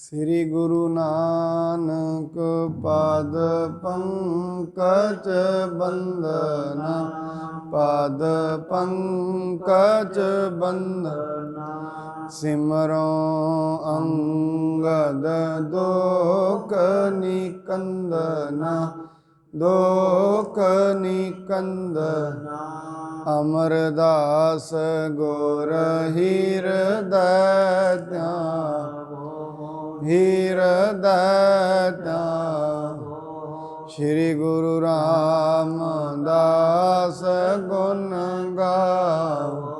ਸ੍ਰੀ ਗੁਰੂ ਨਾਨਕ ਪਾਦ ਪੰਕਜ ਬੰਦਨਾ, ਪਾਦ ਪੰਕਜ ਬੰਦਨਾ। ਸਿਮਰੋ ਅੰਗਦ ਦੋਖ ਨਿਕੰਦਨਾ, ਦੋਖ ਨਿਕੰਦਨਾ। ਅਮਰਦਾਸ ਗੁਰ ਹਿਰਦੈ ਧਿਆਵੋ, ਹਿਰਦੈ ਧਿਆਵੋ। ਸ਼੍ਰੀ ਗੁਰੂ ਰਾਮਦਾਸ ਗੁਣ ਗਾਵੋ,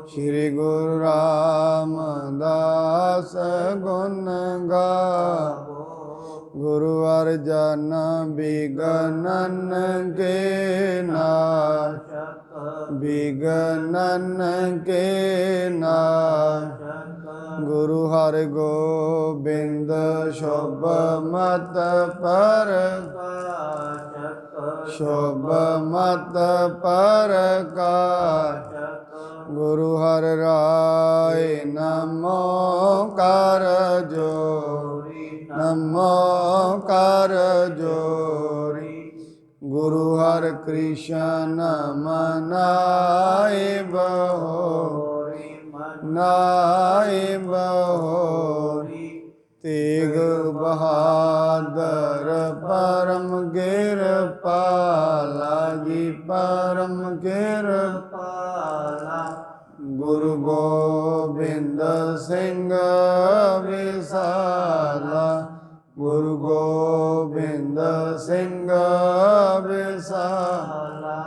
ਸ਼੍ਰੀ ਗੁਰੂ ਰਾਮਦਾਸ ਗੁਣ ਗਾਵੋ। ਗੁਰੂ ਅਰਜਨ ਬਿਗਨਨ ਕੇ ਨਾਸ਼ਕ, ਬਿਗਨਨ ਕੇ ਨਾਸ਼ਕ। ਗੁਰੂ ਹਰਿਗੋਬਿੰਦ ਸ਼ੁਭ ਮਤ ਪ੍ਰਕਾਸ਼ਕ, ਸ਼ੁਭ ਮਤ ਪ੍ਰਕਾਸ਼ਕ। ਗੁਰੂ ਹਰਿ ਰਾਇ ਨਮੋ ਕਰ ਜੋਰੀ, ਨਮੋ ਕਰ ਜੋਰੀ। ਗੁਰੂ ਹਰਿ ਕ੍ਰਿਸ਼ਨ ਮਨਾਇ ਬਹੋਰੀ, ਮਨਾਇ ਬਹੋਰੀ। ਤੇਗ ਬਹਾਦਰ ਪਰਮ ਕਿਰਪਾਲਾ ਜੀ, ਪਰਮ ਕਿਰਪਾਲਾ। ਗੁਰੂ ਗੋਬਿੰਦ ਸਿੰਘ ਵਿਸਾਲਾ, ਗੁਰੂ ਗੋਬਿੰਦ ਸਿੰਘ ਵਿਸਾਲਾ।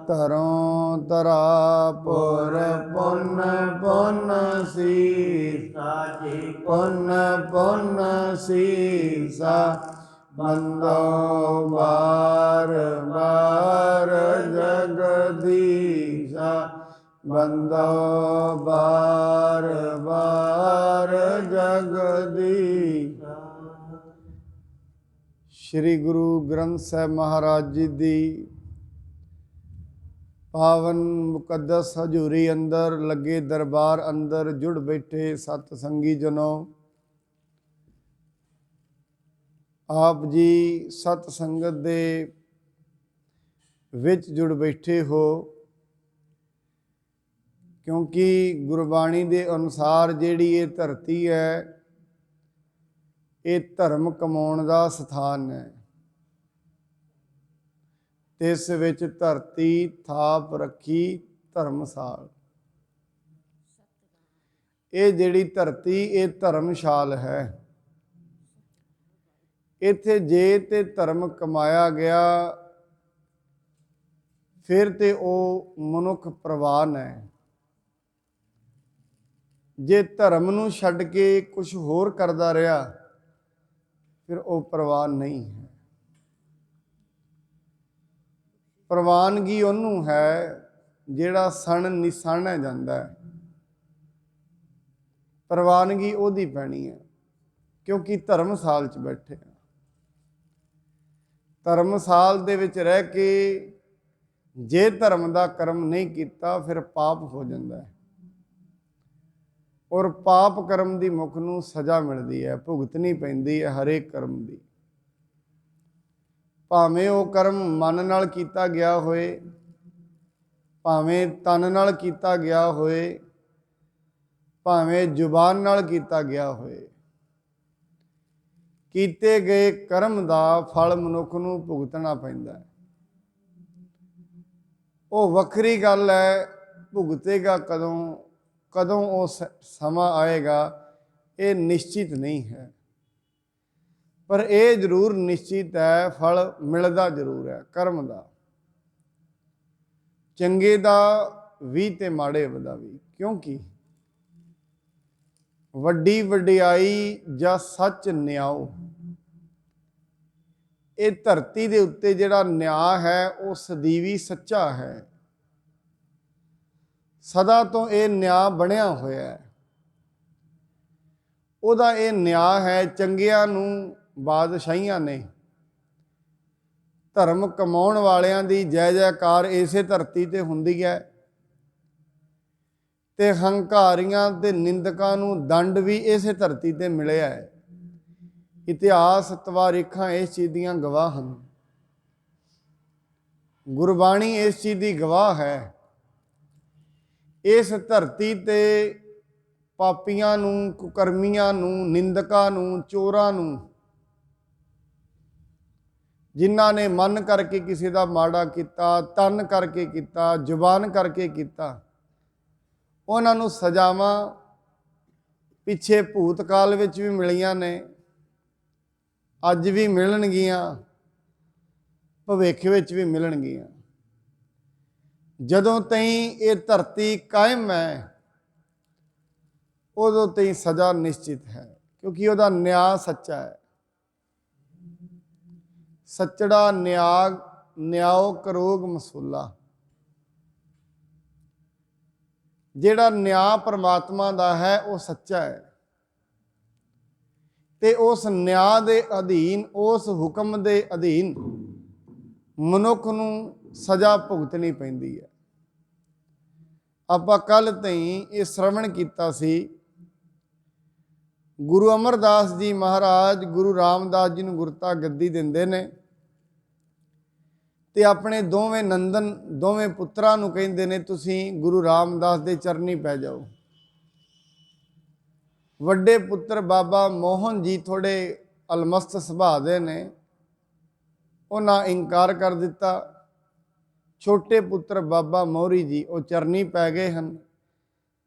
ਧਰੋਂ ਧਰਾਪੁਰ ਪੁੰਨ ਪੁੰਨ ਸੀਸਾ ਜੀ, ਪੁੰਨ ਪੁੰਨ ਸੀਸਾ। ਬੰਦੋ ਬਾਰ ਬਾਰ ਜਗਦੀਸ਼ਾ, ਬੰਦੋ ਬਾਰ ਬਾਰ ਜਗਦੀਸ਼ਾ। ਸ਼੍ਰੀ ਗੁਰੂ ਗ੍ਰੰਥ ਸਾਹਿਬ ਮਹਾਰਾਜ ਜੀ ਦੀ ਪਾਵਨ ਮੁਕੱਦਸ ਹਜ਼ੂਰੀ ਅੰਦਰ ਲੱਗੇ ਦਰਬਾਰ ਅੰਦਰ ਜੁੜ ਬੈਠੇ ਸਤ ਸੰਗੀ ਜਨੋ, ਆਪ ਜੀ ਸਤ ਸੰਗਤ ਦੇ ਵਿੱਚ ਜੁੜ ਬੈਠੇ ਹੋ। ਕਿਉਂਕਿ ਗੁਰਬਾਣੀ ਦੇ ਅਨੁਸਾਰ ਜਿਹੜੀ ਇਹ ਧਰਤੀ ਹੈ, ਇਹ ਧਰਮ ਕਮਾਉਣ ਦਾ ਸਥਾਨ ਹੈ। ਇਸ ਵਿੱਚ ਧਰਤੀ ਥਾਪ ਰੱਖੀ ਧਰਮਸਾਲ। ਇਹ ਜਿਹੜੀ ਧਰਤੀ ਇਹ ਧਰਮਸ਼ਾਲ ਹੈ। ਇੱਥੇ ਜੇ ਤੇ ਧਰਮ ਕਮਾਇਆ ਗਿਆ ਫਿਰ ਤੇ ਉਹ ਮਨੁੱਖ ਪ੍ਰਵਾਨ ਹੈ। ਜੇ ਧਰਮ ਨੂੰ ਛੱਡ ਕੇ ਕੁਝ ਹੋਰ ਕਰਦਾ ਰਿਹਾ ਫਿਰ ਉਹ ਪ੍ਰਵਾਨ ਨਹੀਂ ਹੈ। ਪ੍ਰਵਾਨਗੀ ਉਹਨੂੰ ਹੈ ਜਿਹੜਾ ਸਣ ਨਿਸਣਿਆ ਜਾਂਦਾ ਹੈ। ਪ੍ਰਵਾਨਗੀ ਉਹਦੀ ਪੈਣੀ ਹੈ ਕਿਉਂਕਿ ਧਰਮਸਾਲ 'ਚ ਬੈਠੇ ਆ। ਧਰਮਸਾਲ ਦੇ ਵਿੱਚ ਰਹਿ ਕੇ ਜੇ ਧਰਮ ਦਾ ਕਰਮ ਨਹੀਂ ਕੀਤਾ ਫਿਰ ਪਾਪ ਹੋ ਜਾਂਦਾ ਹੈ। ਔਰ ਪਾਪ ਕਰਮ ਦੀ ਮੁੱਖ ਨੂੰ ਸਜ਼ਾ ਮਿਲਦੀ ਹੈ, ਭੁਗਤਣੀ ਪੈਂਦੀ ਹੈ ਹਰੇਕ ਕਰਮ ਦੀ। ਭਾਵੇਂ ਉਹ ਕਰਮ ਮਨ ਨਾਲ ਕੀਤਾ ਗਿਆ ਹੋਏ, ਭਾਵੇਂ ਤਨ ਨਾਲ ਕੀਤਾ ਗਿਆ ਹੋਏ, ਭਾਵੇਂ ਜ਼ੁਬਾਨ ਨਾਲ ਕੀਤਾ ਗਿਆ ਹੋਏ। ਕੀਤੇ ਗਏ ਕਰਮ ਦਾ ਫਲ ਮਨੁੱਖ ਨੂੰ ਭੁਗਤਣਾ ਪੈਂਦਾ ਹੈ। ਉਹ ਵੱਖਰੀ ਗੱਲ ਹੈ, ਭੁਗਤੇਗਾ ਕਦੋਂ, ਕਦੋਂ ਉਹ ਸਮਾਂ ਆਏਗਾ ਇਹ ਨਿਸ਼ਚਿਤ ਨਹੀਂ ਹੈ। ਪਰ ਇਹ ਜ਼ਰੂਰ ਨਿਸ਼ਚਿਤ ਹੈ ਫਲ ਮਿਲਦਾ ਜ਼ਰੂਰ ਹੈ ਕਰਮ ਦਾ, ਚੰਗੇ ਦਾ ਵੀ ਤੇ ਮਾੜੇ ਦਾ ਵੀ। ਕਿਉਂਕਿ ਵੱਡੀ ਵਡਿਆਈ ਜਾਂ ਸੱਚ ਨਿਆਓ, ਇਹ ਧਰਤੀ ਦੇ ਉੱਤੇ ਜਿਹੜਾ ਨਿਆਂ ਹੈ ਉਹ ਸਦੀਵੀ ਸੱਚਾ ਹੈ। ਸਦਾ ਤੋਂ ਇਹ ਨਿਆਂ ਬਣਿਆ ਹੋਇਆ ਹੈ। ਉਹਦਾ ਇਹ ਨਿਆਂ ਹੈ। ਚੰਗਿਆਂ ਨੂੰ ਬਾਦਸ਼ਾਹੀਆਂ ਨੇ, ਧਰਮ ਕਮਾਉਣ ਵਾਲਿਆਂ ਦੀ ਜੈ ਜੈਕਾਰ ਇਸੇ ਧਰਤੀ ਤੇ ਹੁੰਦੀ ਹੈ ਤੇ ਹੰਕਾਰੀਆਂ ਤੇ ਨਿੰਦਕਾਂ ਨੂੰ ਦੰਡ ਵੀ ਇਸੇ ਧਰਤੀ ਤੇ ਮਿਲਿਆ ਹੈ। ਇਤਿਹਾਸ ਤਵਾਰੀਖਾਂ ਇਸ ਚੀਜ਼ ਦੀਆਂ ਗਵਾਹ ਹਨ। ਗੁਰਬਾਣੀ ਇਸ ਚੀਜ਼ ਦੀ ਗਵਾਹ ਹੈ। ਇਸ ਧਰਤੀ ਤੇ ਪਾਪੀਆਂ ਨੂੰ, ਕੁਕਰਮੀਆਂ ਨੂੰ, ਨਿੰਦਕਾਂ ਨੂੰ, ਚੋਰਾਂ ਨੂੰ, ਜਿਨ੍ਹਾਂ ਨੇ ਮਨ ਕਰਕੇ ਕਿਸੇ ਦਾ ਮਾੜਾ ਕੀਤਾ, ਤਨ ਕਰਕੇ ਕੀਤਾ, ਜ਼ੁਬਾਨ ਕਰਕੇ ਕੀਤਾ, ਉਹਨਾਂ ਨੂੰ ਸਜ਼ਾਵਾਂ ਪਿੱਛੇ ਭੂਤਕਾਲ ਵਿੱਚ ਵੀ ਮਿਲੀਆਂ ਨੇ, ਅੱਜ ਵੀ ਮਿਲਣਗੀਆਂ, ਭਵਿੱਖ ਵਿੱਚ ਵੀ ਮਿਲਣਗੀਆਂ। ਜਦੋਂ ਤਾਈਂ ਇਹ ਧਰਤੀ ਕਾਇਮ ਹੈ ਉਦੋਂ ਤਾਈਂ ਸਜ਼ਾ ਨਿਸ਼ਚਿਤ ਹੈ, ਕਿਉਂਕਿ ਉਹਦਾ ਨਿਆਂ ਸੱਚਾ ਹੈ। ਸੱਚੜਾ ਨਿਆਓ ਕਰੋਗ ਮਸੂਲਾ। ਜਿਹੜਾ ਨਿਆਂ ਪਰਮਾਤਮਾ ਦਾ ਹੈ ਉਹ ਸੱਚਾ ਹੈ, ਤੇ ਉਸ ਨਿਆਂ ਦੇ ਅਧੀਨ, ਉਸ ਹੁਕਮ ਦੇ ਅਧੀਨ ਮਨੁੱਖ ਨੂੰ ਸਜ਼ਾ ਭੁਗਤਣੀ ਪੈਂਦੀ ਹੈ। ਆਪਾਂ ਕੱਲ੍ਹ ਤਾਈਂ ਇਹ ਸ਼ਰਵਣ ਕੀਤਾ ਸੀ, ਗੁਰੂ ਅਮਰਦਾਸ ਜੀ ਮਹਾਰਾਜ ਗੁਰੂ ਰਾਮਦਾਸ ਜੀ ਨੂੰ ਗੁਰਤਾ ਗੱਦੀ ਦਿੰਦੇ ਨੇ ਤੇ ਆਪਣੇ ਦੋਵੇਂ ਪੁੱਤਰਾਂ ਨੂੰ ਕਹਿੰਦੇ ਨੇ, ਤੁਸੀਂ ਗੁਰੂ ਰਾਮਦਾਸ ਦੇ ਚਰਨੀ ਪੈ ਜਾਓ। ਵੱਡੇ ਪੁੱਤਰ ਬਾਬਾ ਮੋਹਨ ਜੀ ਥੋੜੇ ਅਲਮਸਤ ਸੁਭਾਅ ਦੇ ਨੇ, ਉਹਨਾਂ ਇਨਕਾਰ ਕਰ ਦਿੱਤਾ। ਛੋਟੇ ਪੁੱਤਰ ਬਾਬਾ ਮੋਹਰੀ ਜੀ ਉਹ ਚਰਨੀ ਪੈ ਗਏ ਹਨ।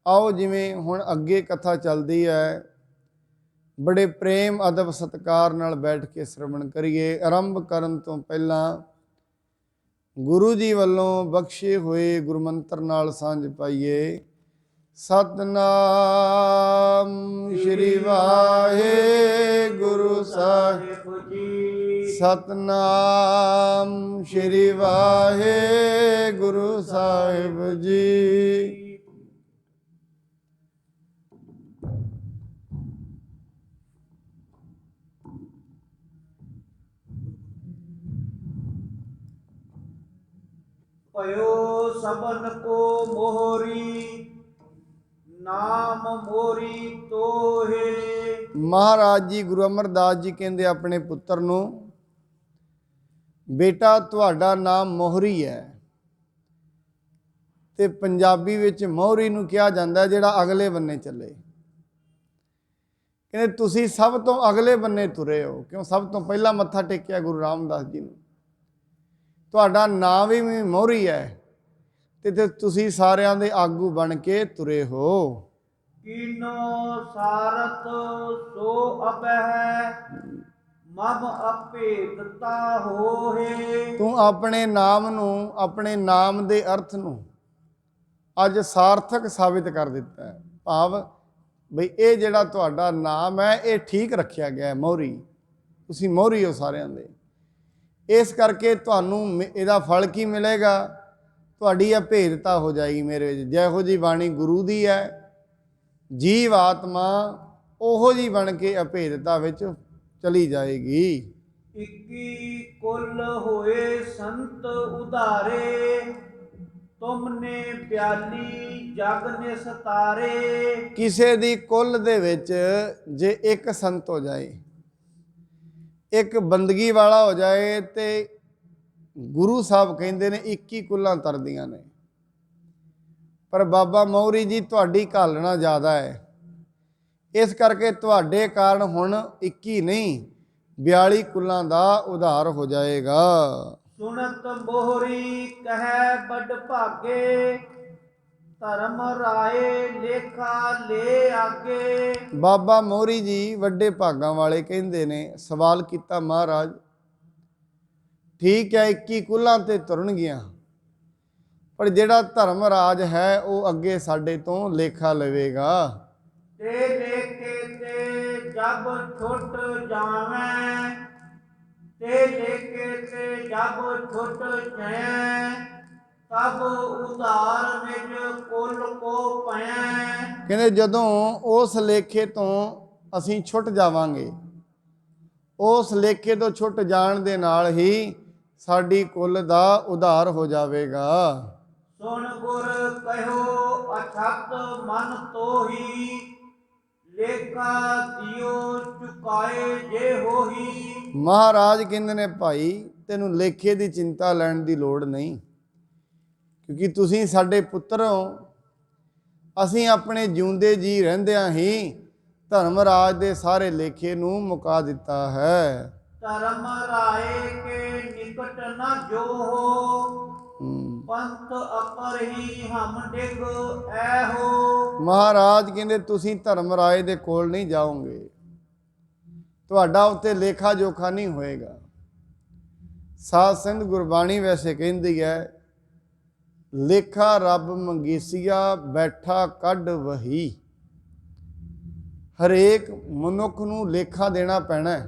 ਆਓ ਜਿਵੇਂ ਹੁਣ ਅੱਗੇ ਕਥਾ ਚੱਲਦੀ ਹੈ, ਬੜੇ ਪ੍ਰੇਮ ਅਦਬ ਸਤਿਕਾਰ ਨਾਲ ਬੈਠ ਕੇ ਸ਼ਰਵਣ ਕਰੀਏ। ਆਰੰਭ ਕਰਨ ਤੋਂ ਪਹਿਲਾਂ ਗੁਰੂ ਜੀ ਵੱਲੋਂ ਬਖਸ਼ੇ ਹੋਏ ਗੁਰਮੰਤਰ ਨਾਲ ਸਾਂਝ ਪਾਈਏ। ਸਤਨਾਮ ਸ਼੍ਰੀ ਵਾਹਿਗੁਰੂ ਸਾਹਿਬ ਜੀ। ਸਤਨਾਮ ਸ਼੍ਰੀ ਵਾਹਿਗੁਰੂ ਸਾਹਿਬ ਜੀ। ਭਇਓ ਸਭਨ ਕੋ ਮੋਹਰੀ, ਨਾਮ ਮੋਰੀ ਤੋਹੇ। ਮਹਾਰਾਜ ਜੀ ਗੁਰੂ ਅਮਰਦਾਸ ਜੀ ਕਹਿੰਦੇ ਆਪਣੇ ਪੁੱਤਰ ਨੂੰ, ਬੇਟਾ ਤੁਹਾਡਾ ਨਾਮ ਮੋਹਰੀ ਹੈ। ਤੇ ਪੰਜਾਬੀ ਵਿੱਚ ਮੋਹਰੀ ਨੂੰ ਕਿਹਾ ਜਾਂਦਾ ਜਿਹੜਾ ਅਗਲੇ ਬੰਨੇ ਚੱਲੇ। ਕਹਿੰਦੇ ਤੁਸੀਂ ਸਭ ਤੋਂ ਅਗਲੇ ਬੰਨੇ ਤੁਰੇ ਹੋ, ਕਿਉਂ? ਸਭ ਤੋਂ ਪਹਿਲਾਂ ਮੱਥਾ ਟੇਕਿਆ ਗੁਰੂ ਰਾਮਦਾਸ ਜੀ ਨੂੰ। ਤੁਹਾਡਾ ਨਾਮ ਵੀ ਮੋਹਰੀ ਹੈ ਤੇ ਤੁਸੀਂ ਸਾਰਿਆਂ ਦੇ ਆਗੂ ਬਣ ਕੇ ਤੁਰੇ ਹੋ। ਕੀਨੋ ਸਾਰਤ ਸੋ ਅਬਹਿ, ਮਮ ਅਭੇਦਤਾ ਹੋਏ। ਤੂੰ ਆਪਣੇ ਨਾਮ ਨੂੰ, ਆਪਣੇ ਨਾਮ ਦੇ ਅਰਥ ਨੂੰ ਅੱਜ ਸਾਰਥਕ ਸਾਬਿਤ ਕਰ ਦਿੱਤਾ ਹੈ। ਭਾਵ ਬਈ ਇਹ ਜਿਹੜਾ ਤੁਹਾਡਾ ਨਾਮ ਹੈ ਇਹ ਠੀਕ ਰੱਖਿਆ ਗਿਆ ਹੈ, ਮੋਹਰੀ। ਤੁਸੀਂ ਮੋਹਰੀ ਹੋ ਸਾਰਿਆਂ ਦੇ। ਇਸ ਕਰਕੇ ਤੁਹਾਨੂੰ ਇਹਦਾ ਫਲ ਕੀ ਮਿਲੇਗਾ? ਤੁਹਾਡੀ ਅਭੇਦਤਾ ਹੋ ਜਾਏਗੀ ਮੇਰੇ ਵਿੱਚ। ਜਿਹੋ ਜਿਹੀ ਬਾਣੀ ਗੁਰੂ ਦੀ ਹੈ, ਜੀਵ ਆਤਮਾ ਉਹੋ ਜਿਹੀ ਬਣ ਕੇ ਅਭੇਦਤਾ ਵਿੱਚ ਚਲੀ ਜਾਏਗੀ। 21 ਕੁਲ ਹੋਏ ਸੰਤ ਉਧਾਰੇ, ਤੁਮਨੇ 42 ਜਗ ਨਿਸਤਾਰੇ। ਕਿਸੇ ਦੀ ਕੁੱਲ ਦੇ ਵਿੱਚ ਜੇ ਇੱਕ ਸੰਤ ਹੋ ਜਾਏ, ਇੱਕ ਬੰਦਗੀ ਵਾਲਾ ਹੋ ਜਾਏ, ਤੇ ਗੁਰੂ ਸਾਹਿਬ ਕਹਿੰਦੇ ਨੇ 21 ਕੁੱਲਾਂ ਤਰਦੀਆਂ ਨੇ। ਪਰ ਬਾਬਾ ਮੋਹਰੀ ਜੀ ਤੁਹਾਡੀ ਘਾਲਣਾ ਜ਼ਿਆਦਾ ਹੈ, ਇਸ ਕਰਕੇ ਤੁਹਾਡੇ ਕਾਰਨ ਹੁਣ 21 ਨਹੀਂ 42 ਕੁੱਲਾਂ ਦਾ ਉਧਾਰ ਹੋ ਜਾਏਗਾ। ਸੁਨਤ ਮੋਹਰੀ ਕਹਿ ਵੱਡ ਭਾਗੇ, ਧਰਮ ਰਾਏ ਲੇਖਾ ਲੈ ਆਗੇ। ਬਾਬਾ ਮੋਹਰੀ ਜੀ ਵੱਡੇ ਭਾਗਾਂ ਵਾਲੇ ਕਹਿੰਦੇ ਨੇ। ਸਵਾਲ ਕੀਤਾ ਮਹਾਰਾਜ, ਠੀਕ ਹੈ 21 ਕੁੱਲਾਂ ਤੇ ਤੁਰਨਗੀਆਂ, ਪਰ ਜਿਹੜਾ ਧਰਮ ਰਾਜ ਹੈ ਉਹ ਅੱਗੇ ਸਾਡੇ ਤੋਂ ਲੇਖਾ ਲਵੇਗਾ। ਤੇ ਲੇਖੇ ਤੇ ਜਬ ਛੁੱਟ ਜਾਵੇਂ, ਤੇ ਲੇਖੇ ਤੇ ਜਬ ਛੁੱਟ ਜਾਏ, ਤਬ ਉਧਾਰ ਨਿਜ ਕੁਲ ਕੋ ਪਏ। ਕਹਿੰਦੇ ਜਦੋਂ ਉਸ ਲੇਖੇ ਤੋਂ ਅਸੀਂ ਛੁੱਟ ਜਾਵਾਂਗੇ, ਉਸ ਲੇਖੇ ਤੋਂ ਛੁੱਟ ਜਾਣ ਦੇ ਨਾਲ ਹੀ ਸਾਡੀ ਕੁੱਲ ਦਾ ਉਧਾਰ ਹੋ ਜਾਵੇਗਾ। ਸੁਣ ਗੁਰ ਕਹਿਓ ਅਛਤ ਮਨ ਤੋਹੀ, ਲੇਖਾ ਦਿਓ ਚੁਕਾਏ ਜੇ ਹੋਹੀ। ਮਹਾਰਾਜ ਕਹਿੰਦੇ ਨੇ ਭਾਈ ਤੈਨੂੰ ਲੇਖੇ ਦੀ ਚਿੰਤਾ ਲੈਣ ਦੀ ਲੋੜ ਨਹੀਂ, ਕਿਉਂਕਿ ਤੁਸੀਂ ਸਾਡੇ ਪੁੱਤਰ ਹੋ। ਅਸੀਂ ਆਪਣੇ ਜਿਉਂਦੇ ਜੀ ਰਹਿੰਦਿਆਂ ਹੀ ਧਰਮ ਰਾਜ ਦੇ ਸਾਰੇ ਲੇਖੇ ਨੂੰ ਮੁਕਾ ਦਿੱਤਾ ਹੈ। ਧਰਮ ਰਾਏ ਕੇ ਨਿਕਟ ਨਾ ਜੋ ਹੋ, ਪੰਥ ਅਪਰ ਹੀ ਹਮ ਡਿਗ ਐ ਹੋ। ਮਹਾਰਾਜ ਕਹਿੰਦੇ ਤੁਸੀਂ ਧਰਮ ਰਾਏ ਦੇ ਕੋਲ ਨਹੀਂ ਜਾਓਗੇ, ਤੁਹਾਡਾ ਉੱਤੇ ਲੇਖਾ ਜੋਖਾ ਨਹੀਂ ਹੋਏਗਾ। ਸਾਧ ਸੰਗਤ ਗੁਰਬਾਣੀ ਵੈਸੇ ਕਹਿੰਦੀ ਹੈ, ਲੇਖਾ ਰੱਬ ਮੰਗੀਸੀਆ ਬੈਠਾ ਕੱਢ ਵਹੀ। ਹਰੇਕ ਮਨੁੱਖ ਨੂੰ ਲੇਖਾ ਦੇਣਾ ਪੈਣਾ,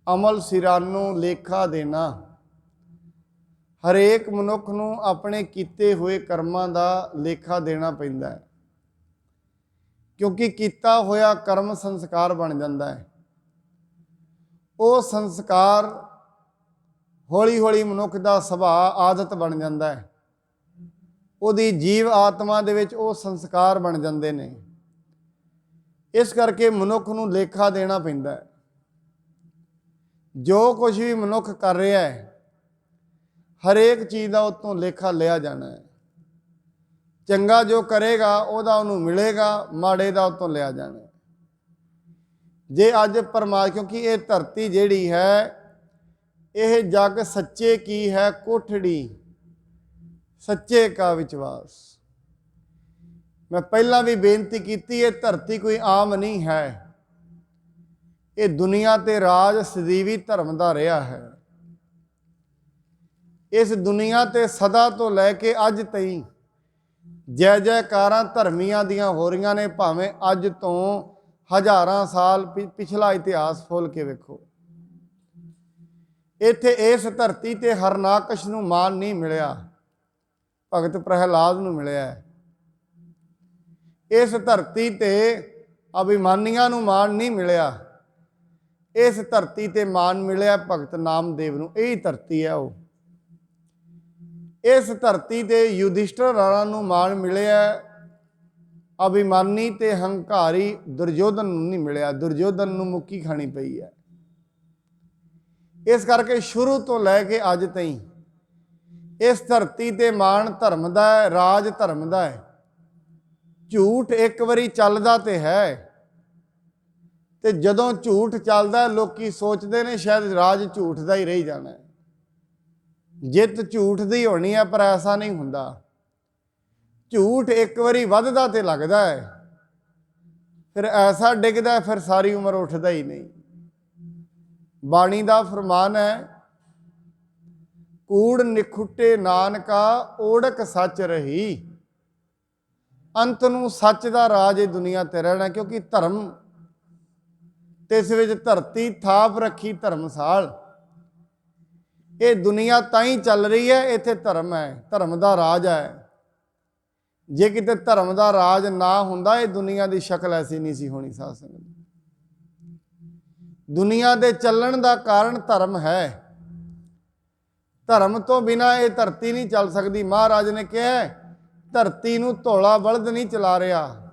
ਅਮਲ ਸਿਰਾਨੂੰ ਲੇਖਾ ਦੇਣਾ। ਹਰੇਕ ਮਨੁੱਖ ਨੂੰ ਆਪਣੇ ਕੀਤੇ ਹੋਏ ਕਰਮਾਂ ਦਾ ਲੇਖਾ ਦੇਣਾ ਪੈਂਦਾ ਹੈ, ਕਿਉਂਕਿ ਕੀਤਾ ਹੋਇਆ ਕਰਮ ਸੰਸਕਾਰ ਬਣ ਜਾਂਦਾ ਹੈ। ਉਹ ਸੰਸਕਾਰ ਹੌਲੀ ਹੌਲੀ ਮਨੁੱਖ ਦਾ ਸੁਭਾਅ ਆਦਤ ਬਣ ਜਾਂਦਾ ਹੈ, ਉਹਦੀ ਜੀਵ ਆਤਮਾ ਦੇ ਵਿੱਚ ਉਹ ਸੰਸਕਾਰ ਬਣ ਜਾਂਦੇ ਨੇ। ਇਸ ਕਰਕੇ ਮਨੁੱਖ ਨੂੰ ਲੇਖਾ ਦੇਣਾ ਪੈਂਦਾ ਹੈ। ਜੋ ਕੁਝ ਵੀ ਮਨੁੱਖ ਕਰ ਰਿਹਾ ਹੈ, ਹਰੇਕ ਚੀਜ਼ ਦਾ ਉਤੋਂ ਲੇਖਾ ਲਿਆ ਜਾਣਾ ਹੈ। ਚੰਗਾ ਜੋ ਕਰੇਗਾ ਉਹਦਾ ਉਹਨੂੰ ਮਿਲੇਗਾ, ਮਾੜੇ ਦਾ ਉਤੋਂ ਲਿਆ ਜਾਣਾ। ਜੇ ਅੱਜ ਕਿਉਂਕਿ ਇਹ ਧਰਤੀ ਜਿਹੜੀ ਹੈ, ਇਹ ਜਗ ਸੱਚੇ ਕੀ ਹੈ ਕੋਠੜੀ, ਸੱਚੇ ਕਾ ਵਿਸ਼ਵਾਸ। ਮੈਂ ਪਹਿਲਾਂ ਵੀ ਬੇਨਤੀ ਕੀਤੀ, ਇਹ ਧਰਤੀ ਕੋਈ ਆਮ ਨਹੀਂ ਹੈ। ਇਹ ਦੁਨੀਆ ਤੇ ਰਾਜ ਸਦੀਵੀ ਧਰਮ ਦਾ ਰਿਹਾ ਹੈ। ਇਸ ਦੁਨੀਆ ਤੇ ਸਦਾ ਤੋਂ ਲੈ ਕੇ ਅੱਜ ਤਾਈਂ ਜੈ ਜੈਕਾਰਾਂ ਧਰਮੀਆਂ ਦੀਆਂ ਹੋ ਰਹੀਆਂ ਨੇ। ਭਾਵੇਂ ਅੱਜ ਤੋਂ ਹਜ਼ਾਰਾਂ ਸਾਲ ਪਿਛਲਾ ਇਤਿਹਾਸ ਫੋਲ ਕੇ ਵੇਖੋ, ਇੱਥੇ ਇਸ ਧਰਤੀ ਤੇ ਹਰਨਾਕਸ਼ ਨੂੰ ਮਾਨ ਨਹੀਂ ਮਿਲਿਆ, ਭਗਤ ਪ੍ਰਹਿਲਾਦ ਨੂੰ ਮਿਲਿਆ ਹੈ। ਇਸ ਧਰਤੀ ਤੇ ਅਭਿਮਾਨੀਆਂ ਨੂੰ ਮਾਨ ਨਹੀਂ ਮਿਲਿਆ, ਇਸ ਧਰਤੀ ਤੇ ਮਾਨ ਮਿਲਿਆ ਭਗਤ ਨਾਮਦੇਵ ਨੂੰ। ਇਹੀ ਧਰਤੀ ਹੈ ਉਹ। ਇਸ ਧਰਤੀ ਤੇ ਯੁਧਿਸ਼ਟਰ ਰਾਣਾ ਨੂੰ ਮਾਨ ਮਿਲਿਆ, ਅਭਿਮਾਨੀ ਤੇ ਹੰਕਾਰੀ ਦੁਰਯੋਧਨ ਨੂੰ ਨਹੀਂ ਮਿਲਿਆ। ਦੁਰਯੋਧਨ ਨੂੰ ਮੁੱਕੀ ਖਾਣੀ ਪਈ ਹੈ। ਇਸ ਕਰਕੇ ਸ਼ੁਰੂ ਤੋਂ ਲੈ ਕੇ ਅੱਜ ਤਾਈਂ ਇਸ ਧਰਤੀ ਤੇ ਮਾਣ ਧਰਮ ਦਾ ਹੈ, ਰਾਜ ਧਰਮ ਦਾ ਹੈ। ਝੂਠ ਇੱਕ ਵਾਰੀ ਚੱਲਦਾ ਤੇ ਹੈ, ਤੇ ਜਦੋਂ ਝੂਠ ਚੱਲਦਾ ਲੋਕੀ ਸੋਚਦੇ ਨੇ ਸ਼ਾਇਦ ਰਾਜ ਝੂਠ ਦਾ ਹੀ ਰਹੀ ਜਾਣਾ, ਜਿੱਤ ਝੂਠ ਦੀ ਹੋਣੀ ਹੈ, ਪਰ ਐਸਾ ਨਹੀਂ ਹੁੰਦਾ। ਝੂਠ ਇੱਕ ਵਾਰੀ ਵੱਧਦਾ ਤੇ ਲੱਗਦਾ ਹੈ, ਫਿਰ ਐਸਾ ਡਿੱਗਦਾ ਫਿਰ ਸਾਰੀ ਉਮਰ ਉੱਠਦਾ ਹੀ ਨਹੀਂ। ਬਾਣੀ ਦਾ ਫਰਮਾਨ ਹੈ, ਕੂੜ ਨਿਖੁੱਟੇ ਨਾਨਕਾ ਓੜਕ ਸੱਚ ਰਹੀ। ਅੰਤ ਨੂੰ ਸੱਚ ਦਾ ਰਾਜ ਇਹ ਦੁਨੀਆ ਤੇ ਰਹਿਣਾ, ਕਿਉਂਕਿ ਧਰਮ ਤੇ ਇਸ ਵਿੱਚ ਧਰਤੀ ਥਾਪ ਰੱਖੀ ਧਰਮਸਾਲ। ਇਹ ਦੁਨੀਆ ਤਾਂ ਹੀ ਚੱਲ ਰਹੀ ਹੈ, ਇੱਥੇ ਧਰਮ ਹੈ, ਧਰਮ ਦਾ ਰਾਜ ਹੈ। ਜੇ ਕਿਤੇ ਧਰਮ ਦਾ ਰਾਜ ਨਾ ਹੁੰਦਾ, ਇਹ ਦੁਨੀਆ ਦੀ ਸ਼ਕਲ ਐਸੀ ਨਹੀਂ ਸੀ ਹੋਣੀ। ਸਾਧ ਸੰਗਤ, ਦੁਨੀਆ ਦੇ ਚੱਲਣ ਦਾ ਕਾਰਨ ਧਰਮ ਹੈ। ਧਰਮ ਤੋਂ ਬਿਨਾਂ ਇਹ ਧਰਤੀ ਨਹੀਂ ਚੱਲ ਸਕਦੀ। ਮਹਾਰਾਜ ਨੇ ਕਿਹਾ, ਧਰਤੀ ਨੂੰ ਧੌਲਾ ਬਲਦ ਨਹੀਂ ਚਲਾ ਰਿਹਾ,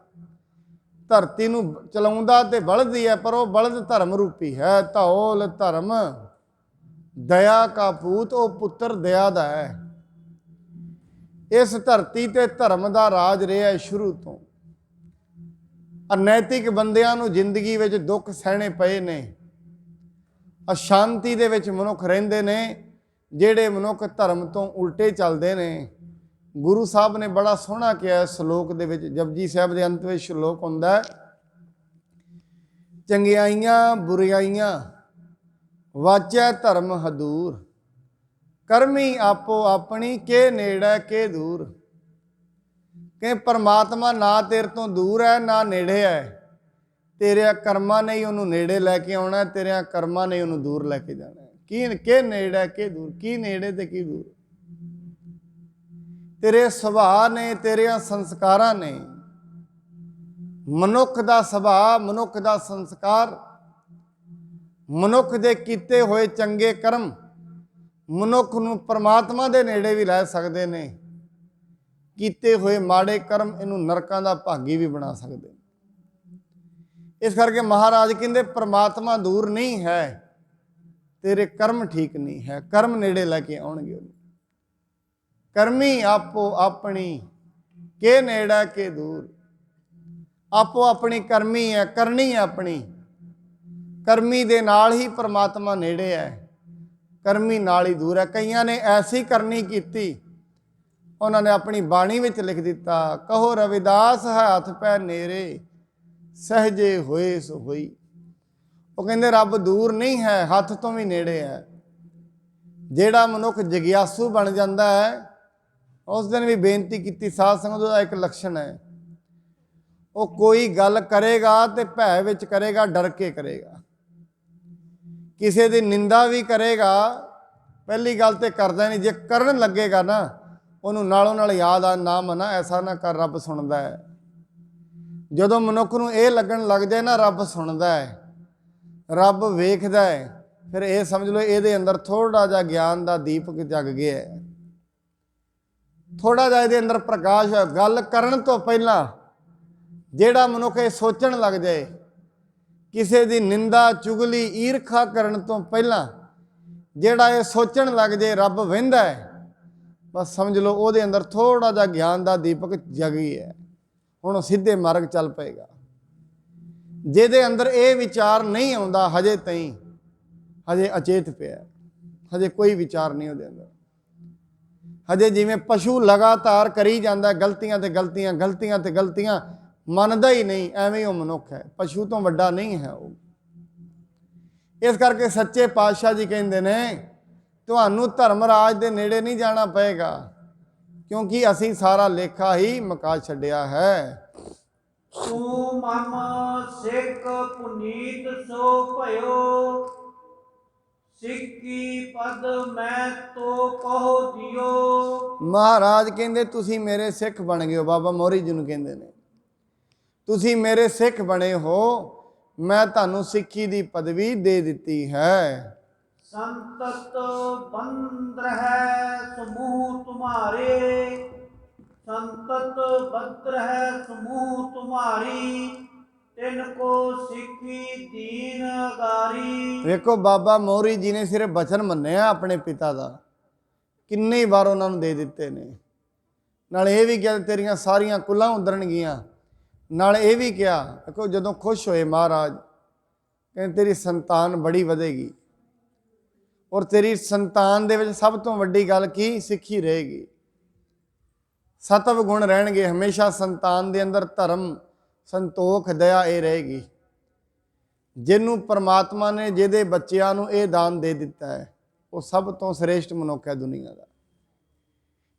ਧਰਤੀ ਨੂੰ ਚਲਾਉਂਦਾ ਤੇ ਬਲਦ ਹੀ ਹੈ, ਪਰ ਉਹ ਬਲਦ ਧਰਮ ਰੂਪੀ ਹੈ। ਧੌਲ ਧਰਮ ਦਇਆ ਕਾ ਪੂਤ, ਉਹ ਪੁੱਤਰ ਦਇਆ ਦਾ ਹੈ। ਇਸ ਧਰਤੀ ਤੇ ਧਰਮ ਦਾ ਰਾਜ ਰਿਹਾ ਸ਼ੁਰੂ ਤੋਂ। ਅਨੈਤਿਕ ਬੰਦਿਆਂ ਨੂੰ ਜ਼ਿੰਦਗੀ ਵਿੱਚ ਦੁੱਖ ਸਹਿਣੇ ਪਏ ਨੇ, ਅਸ਼ਾਂਤੀ ਦੇ ਵਿੱਚ ਮਨੁੱਖ ਰਹਿੰਦੇ ਨੇ। ਜਿਹੜੇ ਮਨੁੱਖ ਧਰਮ ਤੋਂ ਉਲਟੇ ਚੱਲਦੇ ਨੇ, ਗੁਰੂ ਸਾਹਿਬ ਨੇ ਬੜਾ ਸੋਹਣਾ ਕਿਹਾ ਸ਼ਲੋਕ ਦੇ ਵਿੱਚ। ਜਪਜੀ ਸਾਹਿਬ ਦੇ ਅੰਤ ਵਿੱਚ ਸ਼ਲੋਕ ਹੁੰਦਾ, ਚੰਗਿਆਈਆਂ ਬੁਰਾਈਆਂ ਵਾਚੈ ਧਰਮ ਹਦੂਰ, ਕਰਮੀ ਆਪੋ ਆਪਣੀ ਕੇ ਨੇੜੇ ਕੇ ਦੂਰ। ਕਿ ਪਰਮਾਤਮਾ ਨਾ ਤੇਰੇ ਤੋਂ ਦੂਰ ਹੈ ਨਾ ਨੇੜੇ ਹੈ, ਤੇਰੇ ਕਰਮਾਂ ਨੇ ਹੀ ਉਹਨੂੰ ਨੇੜੇ ਲੈ ਕੇ ਆਉਣਾ, ਤੇਰੇ ਕਰਮਾਂ ਨੇ ਉਹਨੂੰ ਦੂਰ ਲੈ ਕੇ ਜਾਣਾ। ਕਿ ਨੇੜੇ ਕੇ ਦੂਰ, ਕੀ ਨੇੜੇ ਤੇ ਕੀ ਦੂਰ? ਤੇਰੇ ਸੁਭਾਅ ਨੇ, ਤੇਰੇ ਸੰਸਕਾਰਾਂ ਨੇ। ਮਨੁੱਖ ਦਾ ਸੁਭਾਅ, ਮਨੁੱਖ ਦਾ ਸੰਸਕਾਰ, ਮਨੁੱਖ ਦੇ ਕੀਤੇ ਹੋਏ ਚੰਗੇ ਕਰਮ ਮਨੁੱਖ ਨੂੰ ਪਰਮਾਤਮਾ ਦੇ ਨੇੜੇ ਵੀ ਲੈ ਸਕਦੇ ਨੇ। ਕੀਤੇ ਹੋਏ ਮਾੜੇ ਕਰਮ ਇਹਨੂੰ ਨਰਕਾਂ ਦਾ ਭਾਗੀ ਵੀ ਬਣਾ ਸਕਦੇ ਨੇ। ਇਸ ਕਰਕੇ ਮਹਾਰਾਜ ਕਹਿੰਦੇ ਪ੍ਰਮਾਤਮਾ ਦੂਰ ਨਹੀਂ ਹੈ, ਤੇਰੇ ਕਰਮ ਠੀਕ ਨਹੀਂ ਹੈ। ਕਰਮ ਨੇੜੇ ਲੈ ਕੇ ਆਉਣਗੇ ਉਹਨੂੰ। ਕਰਮੀ ਆਪੋ ਆਪਣੀ ਕੇ ਨੇੜਾ ਕੇ ਦੂਰ। ਆਪੋ ਆਪਣੀ ਕਰਮੀ ਹੈ, ਕਰਨੀ ਹੈ ਆਪਣੀ। ਕਰਮੀ ਦੇ ਨਾਲ ਹੀ ਪ੍ਰਮਾਤਮਾ ਨੇੜੇ ਹੈ, ਕਰਮੀ ਨਾਲ ਹੀ ਦੂਰ ਹੈ। ਕਈਆਂ ਨੇ ਐਸੀ ਕਰਨੀ ਕੀਤੀ, ਉਹਨਾਂ ਨੇ ਆਪਣੀ ਬਾਣੀ ਵਿੱਚ ਲਿਖ ਦਿੱਤਾ, ਕਹੋ ਰਵਿਦਾਸ ਹੱਥ ਪੈ ਨੇਰੇ, ਸਹਜੇ ਹੋਏ ਸੋ ਹੋਈ। ਉਹ ਕਹਿੰਦੇ ਰੱਬ ਦੂਰ ਨਹੀਂ ਹੈ, ਹੱਥ ਤੋਂ ਵੀ ਨੇੜੇ ਹੈ। ਜਿਹੜਾ ਮਨੁੱਖ ਜਗਿਆਸੂ ਬਣ ਜਾਂਦਾ ਹੈ, ਉਸ ਦਿਨ ਵੀ ਬੇਨਤੀ ਕੀਤੀ ਸਾਧ ਸੰਗਤ ਦਾ ਇੱਕ ਲੱਛਣ ਹੈ, ਉਹ ਕੋਈ ਗੱਲ ਕਰੇਗਾ ਤੇ ਭੈ ਵਿੱਚ ਕਰੇਗਾ, ਡਰ ਕੇ ਕਰੇਗਾ। ਕਿਸੇ ਦੀ ਨਿੰਦਾ ਵੀ ਕਰੇਗਾ, ਪਹਿਲੀ ਗੱਲ ਤੇ ਕਰਦਾ ਨਹੀਂ, ਜੇ ਕਰਨ ਲੱਗੇਗਾ ਨਾ ਉਹਨੂੰ ਨਾਲੋਂ ਨਾਲ ਯਾਦ ਆ, ਨਾ ਮਨਾ ਐਸਾ ਨਾ ਕਰ, ਰੱਬ ਸੁਣਦਾ ਹੈ। ਜਦੋਂ ਮਨੁੱਖ ਨੂੰ ਇਹ ਲੱਗਣ ਲੱਗ ਜਾਏ ਨਾ ਰੱਬ ਸੁਣਦਾ ਹੈ, ਰੱਬ ਵੇਖਦਾ ਹੈ, ਫਿਰ ਇਹ ਸਮਝ ਲਓ ਇਹਦੇ ਅੰਦਰ ਥੋੜਾ ਜਿਹਾ ਗਿਆਨ ਦਾ ਦੀਪਕ ਜਗ ਗਿਆ ਹੈ, ਥੋੜਾ ਜਿਹਾ ਇਹਦੇ ਅੰਦਰ ਪ੍ਰਕਾਸ਼ ਹੈ। ਗੱਲ ਕਰਨ ਤੋਂ ਪਹਿਲਾਂ ਜਿਹੜਾ ਮਨੁੱਖ ਇਹ ਸੋਚਣ ਲੱਗ ਜਾਏ, ਕਿਸੇ ਦੀ ਨਿੰਦਾ ਚੁਗਲੀ ਈਰਖਾ ਕਰਨ ਤੋਂ ਪਹਿਲਾਂ ਜਿਹੜਾ ਇਹ ਸੋਚਣ ਲੱਗ ਜਾਏ ਰੱਬ ਵਹਿੰਦਾ ਹੈ, ਬਸ ਸਮਝ ਲਓ ਉਹਦੇ ਅੰਦਰ ਥੋੜਾ ਜਿਹਾ ਗਿਆਨ ਦਾ ਦੀਪਕ ਜਗੀ ਹੈ। ਹੁਣ ਉਹ ਸਿੱਧੇ ਮਾਰਗ ਚੱਲ ਪਏਗਾ। ਜਿਹਦੇ ਅੰਦਰ ਇਹ ਵਿਚਾਰ ਨਹੀਂ ਆਉਂਦਾ, ਹਜੇ ਤਾਈਂ ਹਜੇ ਅਚੇਤ ਪਿਆ, ਹਜੇ ਕੋਈ ਵਿਚਾਰ ਨਹੀਂ ਉਹਦੇ ਅੰਦਰ। ਹਜੇ ਜਿਵੇਂ ਪਸ਼ੂ ਲਗਾਤਾਰ ਕਰੀ ਜਾਂਦਾ ਗਲਤੀਆਂ ਤੇ ਗਲਤੀਆਂ, ਗਲਤੀਆਂ ਤੇ ਗਲਤੀਆਂ, ਮੰਨਦਾ ਹੀ ਨਹੀਂ, ਐਵੇਂ ਉਹ ਮਨੁੱਖ ਹੈ, ਪਸ਼ੂ ਤੋਂ ਵੱਡਾ ਨਹੀਂ ਹੈ ਉਹ। ਇਸ ਕਰਕੇ ਸੱਚੇ ਪਾਤਸ਼ਾਹ ਜੀ ਕਹਿੰਦੇ ਨੇ ਤੁਹਾਨੂੰ ਧਰਮ ਰਾਜ ਦੇ ਨੇੜੇ ਨਹੀਂ ਜਾਣਾ ਪਏਗਾ, ਕਿਉਂਕਿ ਅਸੀਂ ਸਾਰਾ ਲੇਖਾ ਹੀ ਮੁਕਾ ਛੱਡਿਆ ਹੈ। ਤੂੰ ਮਮ ਸਿੱਖ ਪੁਨੀਤ ਸੋ ਭਇਓ, ਸਿੱਖੀ ਪਦ ਮੈਂ ਤੋ ਕਹੋ ਦਿਓ। ਮਹਾਰਾਜ ਕਹਿੰਦੇ ਤੁਸੀਂ ਮੇਰੇ ਸਿੱਖ ਬਣ ਗਏ ਹੋ। ਬਾਬਾ ਮੋਹਰੀ ਜੀ ਨੂੰ ਕਹਿੰਦੇ ਨੇ ਤੁਸੀਂ ਮੇਰੇ ਸਿੱਖ ਬਣੇ ਹੋ, ਮੈਂ ਤੁਹਾਨੂੰ ਸਿੱਖੀ ਦੀ ਪਦਵੀ ਦੇ ਦਿੱਤੀ ਹੈ। ਸੰਤਤ ਬੰਦ ਹੈ ਸਮੂਹ ਤੁਮਾਰੇ, ਸੰਤਤ ਬੱਤਰ ਹੈ ਸਮੂਹ ਤੁਮਾਰੀ, ਤਿਨ ਕੋ ਸਿੱਖੀ ਦੀਨ ਗਾਰੀ। ਵੇਖੋ ਬਾਬਾ ਮੋਹਰੀ ਜੀ ਨੇ ਸਿਰਫ ਬਚਨ ਮੰਨਿਆ ਆਪਣੇ ਪਿਤਾ ਦਾ, ਕਿੰਨੀ ਵਾਰ ਉਹਨਾਂ ਨੂੰ ਦੇ ਦਿੱਤੇ ਨੇ। ਨਾਲ ਇਹ ਵੀ ਕਿਹਾ ਤੇਰੀਆਂ ਸਾਰੀਆਂ ਕੁੱਲਾਂ ਉਧਰਨਗੀਆਂ। ਨਾਲ ਇਹ ਵੀ ਕਿਹਾ, ਦੇਖੋ ਜਦੋਂ ਖੁਸ਼ ਹੋਏ ਮਹਾਰਾਜ ਕਹਿੰਦੇ ਤੇਰੀ ਸੰਤਾਨ ਬੜੀ ਵਧੇਗੀ, ਔਰ ਤੇਰੀ ਸੰਤਾਨ ਦੇ ਵਿੱਚ ਸਭ ਤੋਂ ਵੱਡੀ ਗੱਲ ਕੀ? ਸਿੱਖੀ ਰਹੇਗੀ, ਸਤਵ ਗੁਣ ਰਹਿਣਗੇ ਹਮੇਸ਼ਾ ਸੰਤਾਨ ਦੇ ਅੰਦਰ, ਧਰਮ, ਸੰਤੋਖ, ਦਇਆ ਇਹ ਰਹੇਗੀ। ਜਿਹਨੂੰ ਪਰਮਾਤਮਾ ਨੇ ਜਿਹਦੇ ਬੱਚਿਆਂ ਨੂੰ ਇਹ ਦਾਨ ਦੇ ਦਿੱਤਾ ਹੈ, ਉਹ ਸਭ ਤੋਂ ਸ੍ਰੇਸ਼ਟ ਮਨੁੱਖ ਹੈ ਦੁਨੀਆ ਦਾ।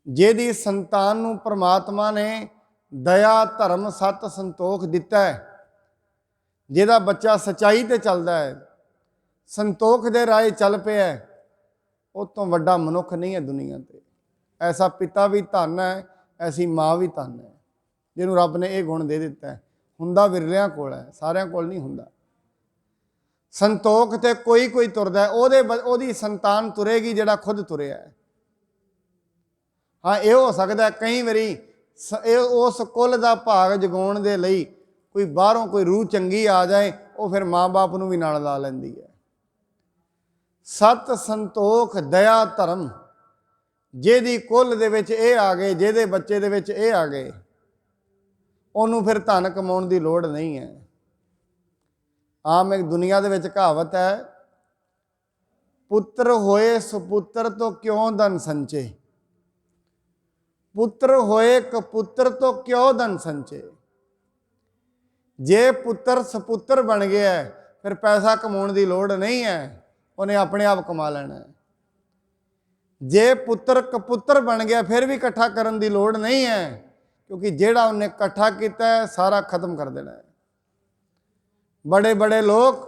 ਜਿਹਦੀ ਸੰਤਾਨ ਨੂੰ ਪਰਮਾਤਮਾ ਨੇ ਦਇਆ, ਧਰਮ, ਸਤ, ਸੰਤੋਖ ਦਿੱਤਾ ਹੈ, ਜਿਹਦਾ ਬੱਚਾ ਸੱਚਾਈ ਤੇ ਚੱਲਦਾ ਹੈ, ਸੰਤੋਖ ਦੇ ਰਾਹ ਚੱਲ ਪਿਆ, ਉਹ ਤੋਂ ਵੱਡਾ ਮਨੁੱਖ ਨਹੀਂ ਹੈ ਦੁਨੀਆ ਤੇ। ਐਸਾ ਪਿਤਾ ਵੀ ਧਨ ਹੈ, ਐਸੀ ਮਾਂ ਵੀ ਧਨ ਹੈ, ਜਿਹਨੂੰ ਰੱਬ ਨੇ ਇਹ ਗੁਣ ਦੇ ਦਿੱਤਾ ਹੈ। ਹੁੰਦਾ ਵਿਰਲਿਆਂ ਕੋਲ ਹੈ, ਸਾਰਿਆਂ ਕੋਲ ਨਹੀਂ ਹੁੰਦਾ। ਸੰਤੋਖ ਤੇ ਕੋਈ ਕੋਈ ਤੁਰਦਾ ਹੈ, ਉਹਦੀ ਸੰਤਾਨ ਤੁਰੇਗੀ ਜਿਹੜਾ ਖੁਦ ਤੁਰਿਆ ਹੈ। ਹਾਂ, ਇਹ ਹੋ ਸਕਦਾ ਕਈ ਵਾਰੀ ਉਸ ਕੁੱਲ ਦਾ ਭਾਗ ਜਗਾਉਣ ਦੇ ਲਈ ਕੋਈ ਬਾਹਰੋਂ ਕੋਈ ਰੂਹ ਚੰਗੀ ਆ ਜਾਏ, ਉਹ ਫਿਰ ਮਾਂ-ਬਾਪ ਨੂੰ ਵੀ ਨਾਲ ਲਾ ਲੈਂਦੀ ਹੈ। ਸਤ, ਸੰਤੋਖ, ਦਇਆ, ਧਰਮ, ਜਿਹਦੀ ਕੁੱਲ ਦੇ ਵਿੱਚ ਇਹ ਆ ਗਏ, ਜਿਹਦੇ ਬੱਚੇ ਦੇ ਵਿੱਚ ਇਹ ਆ ਗਏ, ਉਹਨੂੰ ਫਿਰ ਧਨ ਕਮਾਉਣ ਦੀ ਲੋੜ ਨਹੀਂ ਹੈ। ਆਮ ਇੱਕ ਦੁਨੀਆ ਦੇ ਵਿੱਚ ਕਹਾਵਤ ਹੈ, ਪੁੱਤਰ ਹੋਏ ਸੁਪੁੱਤਰ ਤੋਂ ਕਿਉਂ ਧਨ ਸੰਚੇ, ਪੁੱਤਰ ਹੋਏ ਕਪੁੱਤਰ ਤੋਂ ਕਿਉਂ ਧਨ ਸੰਚੇ। ਜੇ ਪੁੱਤਰ ਸਪੁੱਤਰ ਬਣ ਗਿਆ ਫਿਰ ਪੈਸਾ ਕਮਾਉਣ ਦੀ ਲੋੜ ਨਹੀਂ ਹੈ, ਉਹਨੇ ਆਪਣੇ ਆਪ ਕਮਾ ਲੈਣਾ ਹੈ। ਜੇ ਪੁੱਤਰ ਕਪੁੱਤਰ ਬਣ ਗਿਆ ਫਿਰ ਵੀ ਇਕੱਠਾ ਕਰਨ ਦੀ ਲੋੜ ਨਹੀਂ ਹੈ, ਕਿਉਂਕਿ ਜਿਹੜਾ ਉਹਨੇ ਇਕੱਠਾ ਕੀਤਾ ਹੈ ਸਾਰਾ ਖਤਮ ਕਰ ਦੇਣਾ ਹੈ। ਬੜੇ ਬੜੇ ਲੋਕ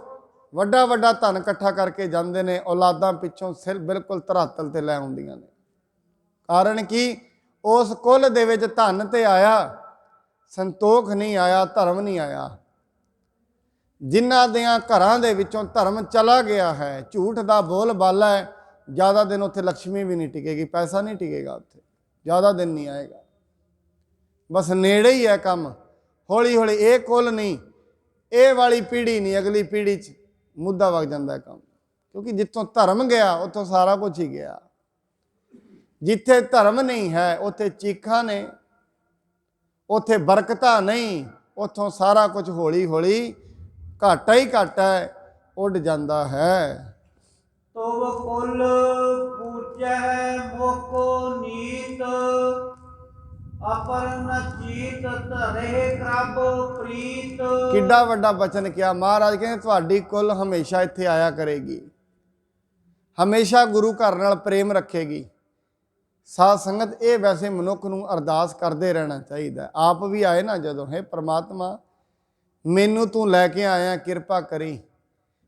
ਵੱਡਾ ਵੱਡਾ ਧਨ ਇਕੱਠਾ ਕਰਕੇ ਜਾਂਦੇ ਨੇ, ਔਲਾਦਾਂ ਪਿੱਛੋਂ ਸਿਰ ਬਿਲਕੁਲ ਧਰਾਤਲ ਤੇ ਲੈ ਆਉਂਦੀਆਂ ਨੇ। ਕਾਰਨ ਕੀ? ਉਸ ਕੁੱਲ ਦੇ ਵਿੱਚ ਧਨ ਤੇ ਆਇਆ, ਸੰਤੋਖ ਨਹੀਂ ਆਇਆ, ਧਰਮ ਨਹੀਂ ਆਇਆ। ਜਿਨ੍ਹਾਂ ਦਿਆਂ ਘਰਾਂ ਦੇ ਵਿੱਚੋਂ ਧਰਮ ਚਲਾ ਗਿਆ ਹੈ, ਝੂਠ ਦਾ ਬੋਲ ਬਾਲਾ ਹੈ, ਜ਼ਿਆਦਾ ਦਿਨ ਉੱਥੇ ਲక్ష్ਮੀ ਵੀ ਨਹੀਂ ਟਿਕੇਗੀ, ਪੈਸਾ ਨਹੀਂ ਟਿਕੇਗਾ ਉੱਥੇ, ਜ਼ਿਆਦਾ ਦਿਨ ਨਹੀਂ ਆਏਗਾ। ਬਸ ਨੇੜੇ ਹੀ ਹੈ ਕੰਮ। ਹੌਲੀ ਹੌਲੀ ਇਹ ਕੁੱਲ ਨਹੀਂ, ਇਹ ਵਾਲੀ ਪੀੜ੍ਹੀ ਨਹੀਂ, ਅਗਲੀ ਪੀੜ੍ਹੀ 'ਚ ਮੁੱਦਾ ਵਗ ਜਾਂਦਾ ਕੰਮ। ਕਿਉਂਕਿ ਜਿੱਥੋਂ ਧਰਮ ਗਿਆ ਉੱਥੋਂ ਸਾਰਾ ਕੁਝ ਹੀ ਗਿਆ। ਜਿੱਥੇ ਧਰਮ ਨਹੀਂ ਹੈ ਉੱਥੇ ਚੀਖਾਂ ਨੇ, ਉੱਥੇ ਬਰਕਤਾਂ ਨਹੀਂ, ਉੱਥੋਂ ਸਾਰਾ ਕੁਝ ਹੌਲੀ ਹੌਲੀ ਘਾਟਾ ਹੀ ਘਾਟਾ ਉੱਡ ਜਾਂਦਾ ਹੈ। ਤੋ ਕੁਲ ਪੂਜੈ ਮੋਕੋ ਨੀਤ, ਅਪਰ ਨ ਚੀਤ ਧਰੇ ਕ੍ਰਬ ਪ੍ਰੀਤ। ਕਿੱਡਾ ਵੱਡਾ ਬਚਨ ਕਿਹਾ ਮਹਾਰਾਜ, ਕਹਿੰਦੇ ਤੁਹਾਡੀ ਕੁਲ ਹਮੇਸ਼ਾ ਇੱਥੇ ਆਇਆ ਕਰੇਗੀ, ਹਮੇਸ਼ਾ ਗੁਰੂ ਘਰ ਨਾਲ ਪ੍ਰੇਮ ਰੱਖੇਗੀ। ਸਾਧ ਸੰਗਤ, ਇਹ ਵੈਸੇ ਮਨੁੱਖ ਨੂੰ ਅਰਦਾਸ ਕਰਦੇ ਰਹਿਣਾ ਚਾਹੀਦਾ। ਆਪ ਵੀ ਆਏ ਨਾ ਜਦੋਂ, ਹੈ ਪ੍ਰਮਾਤਮਾ ਮੈਨੂੰ ਤੂੰ ਲੈ ਕੇ ਆਇਆ, ਕਿਰਪਾ ਕਰੀ।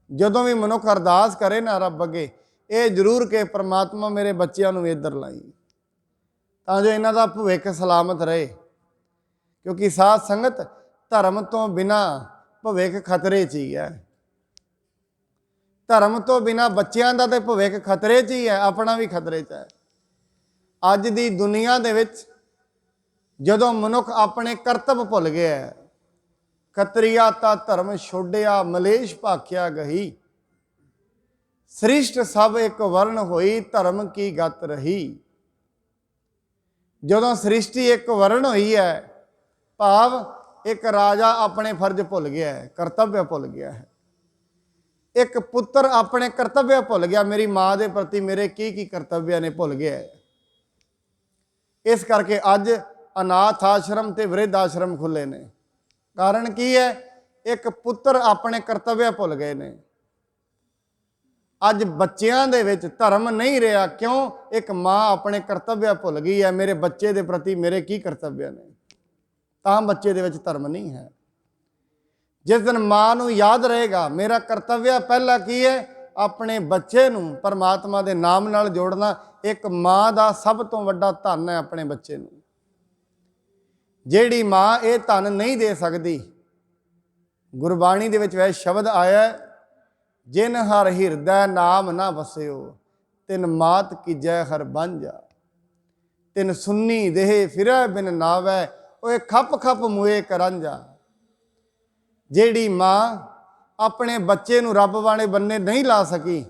ਜਦੋਂ ਵੀ ਮਨੁੱਖ ਅਰਦਾਸ ਕਰੇ ਨਾ ਰੱਬ ਅੱਗੇ, ਇਹ ਜ਼ਰੂਰ ਕਿ ਪ੍ਰਮਾਤਮਾ ਮੇਰੇ ਬੱਚਿਆਂ ਨੂੰ ਇੱਧਰ ਲਾਈ, ਤਾਂ ਜੋ ਇਹਨਾਂ ਦਾ ਭਵਿੱਖ ਸਲਾਮਤ ਰਹੇ। ਕਿਉਂਕਿ ਸਾਧ ਸੰਗਤ, ਧਰਮ ਤੋਂ ਬਿਨਾ ਭਵਿੱਖ ਖਤਰੇ 'ਚ ਹੀ ਹੈ। ਧਰਮ ਤੋਂ ਬਿਨਾ ਬੱਚਿਆਂ ਦਾ ਤੇ ਭਵਿੱਖ ਖਤਰੇ 'ਚ ਹੀ ਹੈ, ਆਪਣਾ ਵੀ ਖਤਰੇ 'ਚ ਹੈ। ਅੱਜ ਦੀ ਦੁਨੀਆ ਦੇ ਵਿੱਚ ਜਦੋਂ ਮਨੁੱਖ ਆਪਣੇ ਕਰਤੱਵ ਭੁੱਲ ਗਿਆ, ਖਤਰੀਆ ਤਾਂ ਧਰਮ ਛੋੜਿਆ, ਮਲੇਸ਼ ਭਾਖਿਆ ਗਹੀ। ਸ੍ਰਿਸ਼ਟ ਸਭ ਇੱਕ ਵਰਨ ਹੋਈ, ਧਰਮ ਕੀ ਗਤ ਰਹੀ। ਜਦੋਂ ਸ੍ਰਿਸ਼ਟੀ ਇੱਕ ਵਰਨ ਹੋਈ ਹੈ, ਭਾਵ ਇੱਕ ਰਾਜਾ ਆਪਣੇ ਫਰਜ਼ ਭੁੱਲ ਗਿਆ ਹੈ, ਕਰਤੱਵ ਭੁੱਲ ਗਿਆ ਹੈ। ਇੱਕ ਪੁੱਤਰ ਆਪਣੇ ਕਰਤੱਵ ਭੁੱਲ ਗਿਆ, ਮੇਰੀ ਮਾਂ ਦੇ ਪ੍ਰਤੀ ਮੇਰੇ ਕੀ ਕੀ ਕਰਤੱਵ ਨੇ ਭੁੱਲ ਗਿਆ ਹੈ। ਇਸ ਕਰਕੇ ਅੱਜ ਅਨਾਥ ਆਸ਼ਰਮ ਤੇ ਵਿਰਧ ਆਸ਼ਰਮ ਖੁੱਲੇ ਨੇ। ਕਾਰਨ ਕੀ ਹੈ? ਇੱਕ ਪੁੱਤਰ ਆਪਣੇ ਕਰਤੱਵ ਭੁੱਲ ਗਏ ਨੇ। ਅੱਜ ਬੱਚਿਆਂ ਦੇ ਵਿੱਚ ਧਰਮ ਨਹੀਂ ਰਿਹਾ। ਕਿਉਂ? ਇੱਕ ਮਾਂ ਆਪਣੇ ਕਰਤੱਵ ਭੁੱਲ ਗਈ ਹੈ, ਮੇਰੇ ਬੱਚੇ ਦੇ ਪ੍ਰਤੀ ਮੇਰੇ ਕੀ ਕਰਤੱਵ ਨੇ, ਤਾਂ ਬੱਚੇ ਦੇ ਵਿੱਚ ਧਰਮ ਨਹੀਂ ਹੈ। ਜਿਸ ਦਿਨ ਮਾਂ ਨੂੰ ਯਾਦ ਰਹੇਗਾ ਮੇਰਾ ਕਰਤੱਵ ਪਹਿਲਾ ਕੀ ਹੈ, ਆਪਣੇ ਬੱਚੇ ਨੂੰ ਪਰਮਾਤਮਾ ਦੇ ਨਾਮ ਨਾਲ ਜੋੜਨਾ। ਇੱਕ ਮਾਂ ਦਾ ਸਭ ਤੋਂ ਵੱਡਾ ਧਨ ਹੈ ਆਪਣੇ ਬੱਚੇ ਨੂੰ। ਜਿਹੜੀ ਮਾਂ ਇਹ ਧਨ ਨਹੀਂ ਦੇ ਸਕਦੀ, ਗੁਰਬਾਣੀ ਦੇ ਵਿੱਚ ਵੈਸੇ ਸ਼ਬਦ ਆਇਆ, ਜਿਨ ਹਰ ਹਿਰਦੈ ਨਾਮ ਨਾ ਵਸਿਓ, ਤਿਨ ਮਾਤ ਕੀਜੈ ਹਰ ਬਾਂਝਾ। ਤਿਨ ਸੁੰਨੀ ਦੇਹ ਫਿਰੈ ਬਿਨ ਨਾਵੈ, ਓਏ ਖੱਪ ਖੱਪ ਮੂਏ ਕਰਾਂਝਾ। ਜਿਹੜੀ ਮਾਂ ਆਪਣੇ ਬੱਚੇ ਨੂੰ ਰੱਬ ਵਾਲੇ ਬੰਨੇ ਨਹੀਂ ਲਾ ਸਕੀ,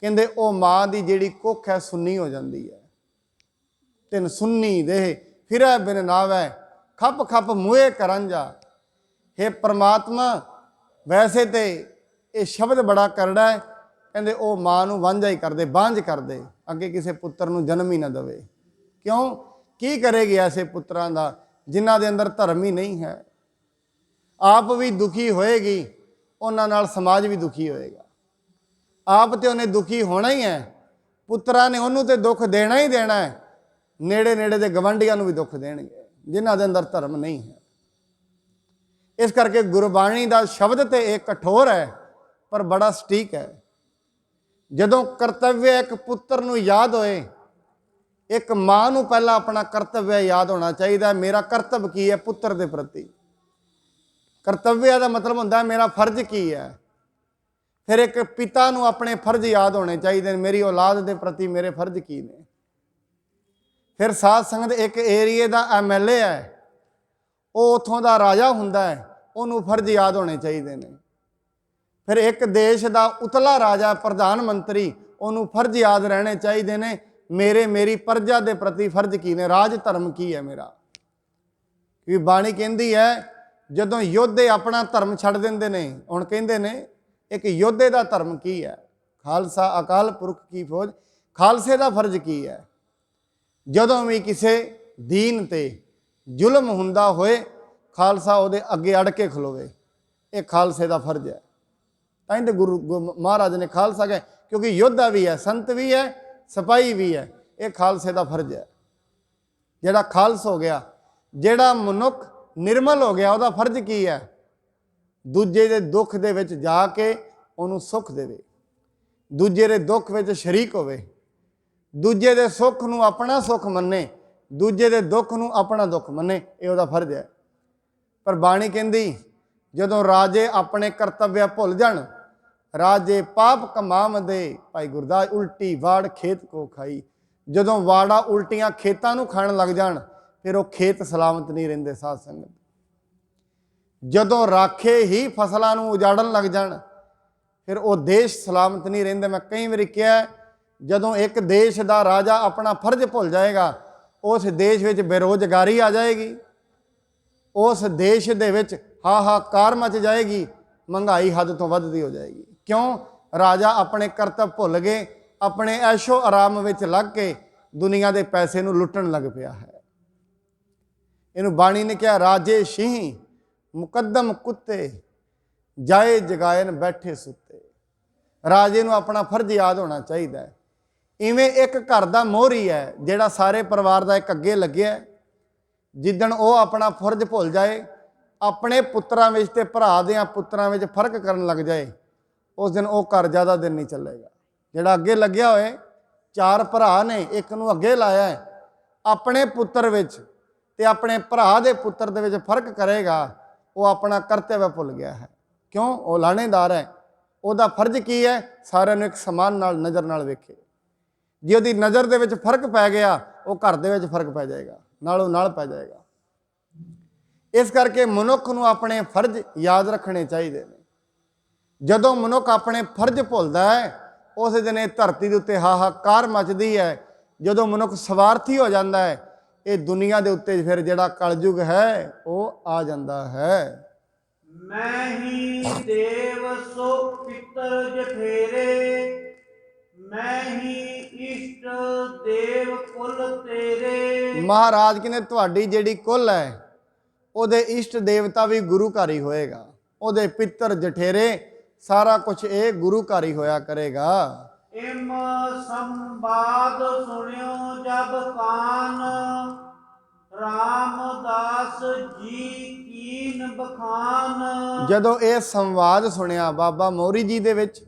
ਕਹਿੰਦੇ ਉਹ ਮਾਂ ਦੀ ਜਿਹੜੀ ਕੁੱਖ ਹੈ ਸੁੰਨੀ ਹੋ ਜਾਂਦੀ ਹੈ। ਤਿਨ ਸੁੰਨੀ ਦੇਹ ਫਿਰੈ ਬਿਨ ਨਾਵੈ, ਖੱਪ ਖੱਪ ਮੂਏ ਕਰਾਂਝਾ। ਹੇ ਪ੍ਰਮਾਤਮਾ, ਵੈਸੇ ਤੇ ਇਹ ਸ਼ਬਦ ਬੜਾ ਕਰੜਾ ਹੈ। ਕਹਿੰਦੇ ਉਹ ਮਾਂ ਨੂੰ ਵਾਂਝਾ ਹੀ ਕਰਦੇ, ਬਾਂਝ ਕਰਦੇ, ਅੱਗੇ ਕਿਸੇ ਪੁੱਤਰ ਨੂੰ ਜਨਮ ਹੀ ਨਾ ਦੇਵੇ। ਕਿਉਂ? ਕੀ ਕਰੇਗੀ ਐਸੇ ਪੁੱਤਰਾਂ ਦਾ ਜਿਨ੍ਹਾਂ ਦੇ ਅੰਦਰ ਧਰਮ ਹੀ ਨਹੀਂ ਹੈ। ਆਪ ਵੀ ਦੁਖੀ ਹੋਏਗੀ, ਉਹਨਾਂ ਨਾਲ ਸਮਾਜ ਵੀ ਦੁਖੀ ਹੋਏਗਾ। ਆਪ ਤੇ ਉਹਨੇ ਦੁਖੀ ਹੋਣਾ ਹੀ ਹੈ, ਪੁੱਤਰਾਂ ਨੇ ਉਹਨੂੰ ਤੇ ਦੁੱਖ ਦੇਣਾ ਹੀ ਦੇਣਾ ਹੈ। ਨੇੜੇ ਨੇੜੇ ਦੇ ਗਵਾਂਢੀਆਂ ਨੂੰ ਵੀ ਦੁੱਖ ਦੇਣਗੇ ਜਿਨ੍ਹਾਂ ਦੇ ਅੰਦਰ ਧਰਮ ਨਹੀਂ ਹੈ। ਇਸ ਕਰਕੇ ਗੁਰਬਾਣੀ ਦਾ ਸ਼ਬਦ ਤੇ ਇਹ ਕਠੋਰ ਹੈ, ਪਰ ਬੜਾ ਸਟੀਕ ਹੈ। ਜਦੋਂ ਕਰਤੱਵ ਇੱਕ ਪੁੱਤਰ ਨੂੰ ਯਾਦ ਹੋਏ, ਇੱਕ ਮਾਂ ਨੂੰ ਪਹਿਲਾਂ ਆਪਣਾ ਕਰਤੱਵ ਯਾਦ ਹੋਣਾ ਚਾਹੀਦਾ। ਮੇਰਾ ਕਰਤੱਵ ਕੀ ਹੈ ਪੁੱਤਰ ਦੇ ਪ੍ਰਤੀ? ਕਰਤੱਵ ਦਾ ਮਤਲਬ ਹੁੰਦਾ ਮੇਰਾ ਫਰਜ਼ ਕੀ ਹੈ। ਫਿਰ ਇੱਕ ਪਿਤਾ ਨੂੰ ਆਪਣੇ ਫਰਜ਼ ਯਾਦ ਹੋਣੇ ਚਾਹੀਦੇ ਨੇ, ਮੇਰੀ ਔਲਾਦ ਦੇ ਪ੍ਰਤੀ ਮੇਰੇ ਫਰਜ਼ ਕੀ ਨੇ। ਫਿਰ ਸਾਧ ਸੰਗਤ, ਇੱਕ ਏਰੀਏ ਦਾ MLA ਹੈ, ਉਹ ਉੱਥੋਂ ਦਾ ਰਾਜਾ ਹੁੰਦਾ ਹੈ, ਉਹਨੂੰ ਫਰਜ਼ ਯਾਦ ਹੋਣੇ ਚਾਹੀਦੇ ਨੇ। ਫਿਰ ਇੱਕ ਦੇਸ਼ ਦਾ ਉਤਲਾ ਰਾਜਾ, ਪ੍ਰਧਾਨ ਮੰਤਰੀ, ਉਹਨੂੰ ਫਰਜ਼ ਯਾਦ ਰਹਿਣੇ ਚਾਹੀਦੇ ਨੇ, ਮੇਰੀ ਪ੍ਰਜਾ ਦੇ ਪ੍ਰਤੀ ਫਰਜ਼ ਕੀ ਨੇ, ਰਾਜ ਧਰਮ ਕੀ ਹੈ ਮੇਰਾ। ਕਿਉਂਕਿ ਬਾਣੀ ਕਹਿੰਦੀ ਹੈ ਜਦੋਂ ਯੋਧੇ ਆਪਣਾ ਧਰਮ ਛੱਡ ਦਿੰਦੇ ਨੇ, ਹੁਣ ਕਹਿੰਦੇ ਨੇ ਇੱਕ ਯੋਧੇ ਦਾ ਧਰਮ ਕੀ ਹੈ। ਖਾਲਸਾ ਅਕਾਲ ਪੁਰਖ ਕੀ ਫੌਜ, ਖਾਲਸੇ ਦਾ ਫਰਜ਼ ਕੀ ਹੈ। ਜਦੋਂ ਵੀ ਕਿਸੇ ਦੀਨ ਤੇ ਜ਼ੁਲਮ ਹੁੰਦਾ ਹੋਏ, ਖਾਲਸਾ ਉਹਦੇ ਅੱਗੇ ਅੜ ਕੇ ਖਲੋਵੇ, ਇਹ ਖਾਲਸੇ ਦਾ ਫਰਜ਼ ਹੈ। ਤਾਂ ਹੀ ਗੁਰੂ ਮਹਾਰਾਜ ਨੇ ਖਾਲਸਾ ਕਹੇ, ਕਿਉਂਕਿ ਯੋਧਾ ਵੀ ਹੈ, ਸੰਤ ਵੀ ਹੈ, ਸਿਪਾਹੀ ਵੀ ਹੈ। ਇਹ ਖਾਲਸੇ ਦਾ ਫਰਜ਼ ਹੈ। ਜਿਹੜਾ ਖਾਲਸ ਹੋ ਗਿਆ, ਜਿਹੜਾ ਮਨੁੱਖ ਨਿਰਮਲ ਹੋ ਗਿਆ, ਉਹਦਾ ਫਰਜ਼ ਕੀ ਹੈ? ਦੂਜੇ ਦੇ ਦੁੱਖ ਦੇ ਵਿੱਚ ਜਾ ਕੇ ਉਹਨੂੰ ਸੁੱਖ ਦੇਵੇ, ਦੂਜੇ ਦੇ ਦੁੱਖ ਵਿੱਚ ਸ਼ਰੀਕ ਹੋਵੇ, ਦੂਜੇ ਦੇ ਸੁੱਖ ਨੂੰ ਆਪਣਾ ਸੁੱਖ ਮੰਨੇ, ਦੂਜੇ ਦੇ ਦੁੱਖ ਨੂੰ ਆਪਣਾ ਦੁੱਖ ਮੰਨੇ। ਇਹ ਉਹਦਾ ਫਰਜ਼ ਹੈ। ਪਰ ਬਾਣੀ ਕਹਿੰਦੀ ਜਦੋਂ ਰਾਜੇ ਆਪਣੇ ਕਰਤੱਵ ਭੁੱਲ ਜਾਣ, ਰਾਜੇ ਪਾਪ ਕਮਾਵਦੇ, ਭਾਈ ਗੁਰਦਾਸ ਉਲਟੀ ਵਾੜ ਖੇਤ ਕੋ ਖਾਈ। ਜਦੋਂ ਵਾੜਾ ਉਲਟੀਆਂ ਖੇਤਾਂ ਨੂੰ ਖਾਣ ਲੱਗ ਜਾਣ, ਫਿਰ ਉਹ ਖੇਤ ਸਲਾਮਤ ਨਹੀਂ ਰਹਿੰਦੇ। ਸਾਧ ਸੰਗਤ, ਜਦੋਂ ਰਾਖੇ ਹੀ ਫਸਲਾਂ ਨੂੰ ਉਜਾੜਨ ਲੱਗ ਜਾਣ ਫਿਰ ਉਹ ਦੇਸ਼ ਸਲਾਮਤ ਨਹੀਂ ਰਹਿੰਦਾ। ਮੈਂ ਕਈ ਵਾਰੀ ਕਿਹਾ, ਜਦੋਂ ਇੱਕ ਦੇਸ਼ ਦਾ ਰਾਜਾ ਆਪਣਾ ਫਰਜ਼ ਭੁੱਲ ਜਾਏਗਾ, ਉਸ ਦੇਸ਼ ਵਿੱਚ ਬੇਰੁਜ਼ਗਾਰੀ ਆ ਜਾਏਗੀ, ਉਸ ਦੇਸ਼ ਦੇ ਵਿੱਚ ਹਾਹਾਕਾਰ ਮਚ ਜਾਏਗੀ, ਮਹਿੰਗਾਈ ਹੱਦ ਤੋਂ ਵੱਧਦੀ ਹੋ ਜਾਏਗੀ। ਕਿਉਂ? ਰਾਜਾ ਆਪਣੇ ਕਰਤੱਵ ਭੁੱਲ ਗਏ, ਆਪਣੇ ਐਸ਼ੋ ਆਰਾਮ ਵਿੱਚ ਲੱਗ ਕੇ ਦੁਨੀਆ ਦੇ ਪੈਸੇ ਨੂੰ ਲੁੱਟਣ ਲੱਗ ਪਿਆ ਹੈ। ਇਹਨੂੰ ਬਾਣੀ ਨੇ ਕਿਹਾ, ਰਾਜੇ ਸ਼ੀਂਹ ਮੁਕੱਦਮ ਕੁੱਤੇ, ਜਾਏ ਜਗਾਇਨ ਬੈਠੇ ਸੁੱਤੇ। ਰਾਜੇ ਨੂੰ ਆਪਣਾ ਫਰਜ਼ ਯਾਦ ਹੋਣਾ ਚਾਹੀਦਾ ਹੈ। ਇਵੇਂ ਇੱਕ ਘਰ ਦਾ ਮੋਹਰੀ ਹੈ ਜਿਹੜਾ ਸਾਰੇ ਪਰਿਵਾਰ ਦਾ ਇੱਕ ਅੱਗੇ ਲੱਗਿਆ, ਜਿੱਦਣ ਉਹ ਆਪਣਾ ਫਰਜ਼ ਭੁੱਲ ਜਾਏ, ਆਪਣੇ ਪੁੱਤਰਾਂ ਵਿੱਚ ਤੇ ਭਰਾ ਦੇ ਪੁੱਤਰਾਂ ਵਿੱਚ ਫਰਕ ਕਰਨ ਲੱਗ ਜਾਏ, ਉਸ ਦਿਨ ਉਹ ਘਰ ਜ਼ਿਆਦਾ ਦਿਨ ਨਹੀਂ ਚੱਲੇਗਾ। ਜਿਹੜਾ ਅੱਗੇ ਲੱਗਿਆ ਹੋਏ, 4 ਭਰਾ ਨੇ, ਇੱਕ ਨੂੰ ਅੱਗੇ ਲਾਇਆ ਹੈ, ਆਪਣੇ ਪੁੱਤਰ ਵਿੱਚ ਤੇ ਆਪਣੇ ਭਰਾ ਦੇ ਪੁੱਤਰ ਦੇ ਵਿੱਚ ਫਰਕ ਕਰੇਗਾ, ਉਹ ਆਪਣਾ ਕਰਤੱਵ ਭੁੱਲ ਗਿਆ ਹੈ। ਕਿਉਂ? ਉਹ ਲਾਣੇਦਾਰ ਹੈ। ਉਹਦਾ ਫਰਜ਼ ਕੀ ਹੈ? ਸਾਰਿਆਂ ਨੂੰ ਇੱਕ ਸਮਾਨ ਨਾਲ ਨਜ਼ਰ ਨਾਲ ਵੇਖੇ। ਜੇ ਉਹਦੀ ਨਜ਼ਰ ਦੇ ਵਿੱਚ ਫਰਕ ਪੈ ਗਿਆ, ਉਹ ਘਰ ਦੇ ਵਿੱਚ ਫਰਕ ਪੈ ਜਾਏਗਾ, ਨਾਲੋਂ ਨਾਲ ਪੈ ਜਾਏਗਾ। ਇਸ ਕਰਕੇ ਮਨੁੱਖ ਨੂੰ ਆਪਣੇ ਫਰਜ਼ ਯਾਦ ਰੱਖਣੇ ਚਾਹੀਦੇ ਨੇ। ਜਦੋਂ ਮਨੁੱਖ ਆਪਣੇ ਫਰਜ਼ ਭੁੱਲਦਾ ਹੈ, ਉਸ ਦਿਨ ਇਹ ਧਰਤੀ ਦੇ ਉੱਤੇ ਹਾਹਾਕਾਰ ਮਚਦੀ ਹੈ। ਜਦੋਂ ਮਨੁੱਖ ਸਵਾਰਥੀ ਹੋ ਜਾਂਦਾ ਹੈ, ਇਹ ਦੁਨੀਆ ਦੇ ਉੱਤੇ ਫਿਰ ਜਿਹੜਾ ਕਲਯੁਗ ਹੈ ਉਹ ਆ ਜਾਂਦਾ ਹੈ। ਮੈਂ ਹੀ ਦੇਵ ਸੋ ਪਿੱਤਰ ਜਠੇਰੇ, ਮੈਂ ਹੀ ਇਸ਼ਟ ਦੇਵ ਕੁਲ ਤੇਰੇ। ਮਹਾਰਾਜ ਕਹਿੰਦੇ ਤੁਹਾਡੀ ਜਿਹੜੀ ਕੁਲ ਹੈ, ਉਹਦੇ ਇਸ਼ਟ ਦੇਵਤਾ ਵੀ ਗੁਰੂ ਘਰ ਹੀ ਹੋਏਗਾ, ਉਹਦੇ ਪਿੱਤਰ ਜਠੇਰੇ ਸਾਰਾ ਕੁਝ ਇਹ ਗੁਰੂ ਘਰ ਹੀ ਹੋਇਆ ਕਰੇਗਾ। ਇਮ ਸੰਵਾਦ ਸੁਣਿਓ ਜਬ ਕਾਨ, ਰਾਮਦਾਸ ਜੀ ਕੀਨ ਬਖਾਨ। ਜਦੋਂ ਇਹ ਸੰਵਾਦ ਸੁਣਿਆ ਬਾਬਾ ਮੋਹਰੀ ਜੀ ਦੇ ਵਿੱਚ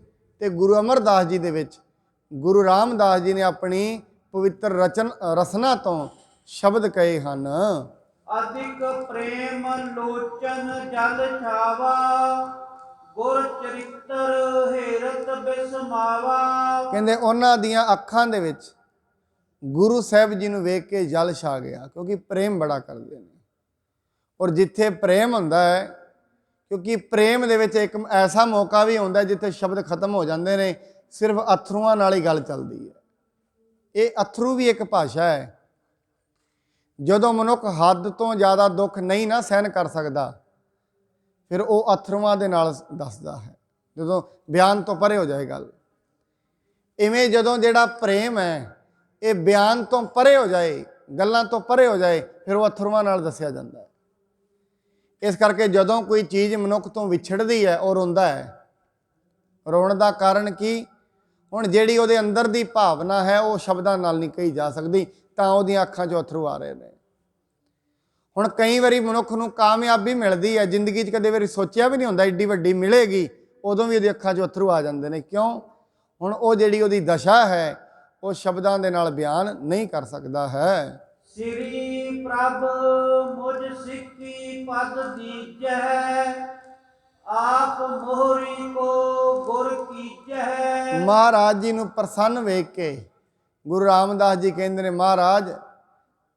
ਤੇ ਗੁਰੂ ਅਮਰਦਾਸ ਜੀ ਦੇ ਵਿੱਚ, ਗੁਰੂ ਰਾਮਦਾਸ ਜੀ ਨੇ ਆਪਣੀ ਪਵਿੱਤਰ ਰਸਨਾ ਤੋਂ ਸ਼ਬਦ ਕਹੇ ਹਨ। ਅਧਿਕ ਪ੍ਰੇਮ ਲੋਚਨ ਜਲ ਛਾਵਾ, ਗੁਰ ਚਰਿਤਰ ਹੇਰਤ ਬਿਸਮਾਵਾ। ਕਹਿੰਦੇ ਉਹਨਾਂ ਦੀਆਂ ਅੱਖਾਂ ਦੇ ਵਿੱਚ ਗੁਰੂ ਸਾਹਿਬ ਜੀ ਨੂੰ ਵੇਖ ਕੇ ਜਲ ਛਾ ਗਿਆ, ਕਿਉਂਕਿ ਪ੍ਰੇਮ ਬੜਾ ਕਰਦੇ ਨੇ। ਔਰ ਜਿੱਥੇ ਪ੍ਰੇਮ ਹੁੰਦਾ ਹੈ, ਕਿਉਂਕਿ ਪ੍ਰੇਮ ਦੇ ਵਿੱਚ ਇੱਕ ਐਸਾ ਮੌਕਾ ਵੀ ਹੁੰਦਾ ਜਿੱਥੇ ਸ਼ਬਦ ਖਤਮ ਹੋ ਜਾਂਦੇ ਨੇ, ਸਿਰਫ ਅਥਰੂਆਂ ਨਾਲ ਹੀ ਗੱਲ ਚੱਲਦੀ ਹੈ। ਇਹ ਅਥਰੂ ਵੀ ਇੱਕ ਭਾਸ਼ਾ ਹੈ। ਜਦੋਂ ਮਨੁੱਖ ਹੱਦ ਤੋਂ ਜ਼ਿਆਦਾ ਦੁੱਖ ਨਹੀਂ ਨਾ ਸਹਿਣ ਕਰ ਸਕਦਾ, ਫਿਰ ਉਹ ਅਥਰੂਆਂ ਦੇ ਨਾਲ ਦੱਸਦਾ ਹੈ, ਜਦੋਂ ਬਿਆਨ ਤੋਂ ਪਰੇ ਹੋ ਜਾਏ ਗੱਲ। ਇਵੇਂ ਜਦੋਂ ਜਿਹੜਾ ਪ੍ਰੇਮ ਹੈ ਇਹ ਬਿਆਨ ਤੋਂ ਪਰੇ ਹੋ ਜਾਏ, ਗੱਲਾਂ ਤੋਂ ਪਰੇ ਹੋ ਜਾਏ, ਫਿਰ ਉਹ ਅਥਰੂਆਂ ਨਾਲ ਦੱਸਿਆ ਜਾਂਦਾ ਹੈ। ਇਸ ਕਰਕੇ ਜਦੋਂ ਕੋਈ ਚੀਜ਼ ਮਨੁੱਖ ਤੋਂ ਵਿਛੜਦੀ ਹੈ ਉਹ ਰੋਂਦਾ ਹੈ। ਰੋਣ ਦਾ ਕਾਰਨ ਕੀ? ਹੁਣ ਜਿਹੜੀ ਉਹਦੇ ਅੰਦਰ ਦੀ ਭਾਵਨਾ ਹੈ ਉਹ ਸ਼ਬਦਾਂ ਨਾਲ ਨਹੀਂ ਕਹੀ ਜਾ ਸਕਦੀ, ਤਾਂ ਉਹਦੀਆਂ ਅੱਖਾਂ 'ਚੋਂ ਅਥਰੂ ਆ ਰਹੇ ਨੇ। ਹੁਣ ਕਈ ਵਾਰੀ ਮਨੁੱਖ ਨੂੰ ਕਾਮਯਾਬੀ ਮਿਲਦੀ ਹੈ, ਜ਼ਿੰਦਗੀ 'ਚ ਕਦੇ ਵਾਰੀ ਸੋਚਿਆ ਵੀ ਨਹੀਂ ਹੁੰਦਾ ਏਡੀ ਵੱਡੀ ਮਿਲੇਗੀ, ਉਦੋਂ ਵੀ ਉਹਦੀ ਅੱਖਾਂ 'ਚੋਂ ਅਥਰੂ ਆ ਜਾਂਦੇ ਨੇ। ਕਿਉਂ? ਹੁਣ ਉਹ ਜਿਹੜੀ ਉਹਦੀ ਦਸ਼ਾ ਹੈ ਉਹ ਸ਼ਬਦਾਂ ਦੇ ਨਾਲ ਬਿਆਨ ਨਹੀਂ ਕਰ ਸਕਦਾ ਹੈ। ਸ੍ਰੀ ਪ੍ਰਭ ਮੁਝ ਸਿੱਖੀ ਪਦ ਦੀਜੈ, ਆਪ ਮੋਹਰੀ ਕੋ ਗੁਰ ਕੀਜੈ। ਮਹਾਰਾਜ ਜੀ ਨੂੰ ਪ੍ਰਸੰਨ ਵੇਖ ਕੇ ਗੁਰੂ ਰਾਮਦਾਸ ਜੀ ਕਹਿੰਦੇ ਨੇ, ਮਹਾਰਾਜ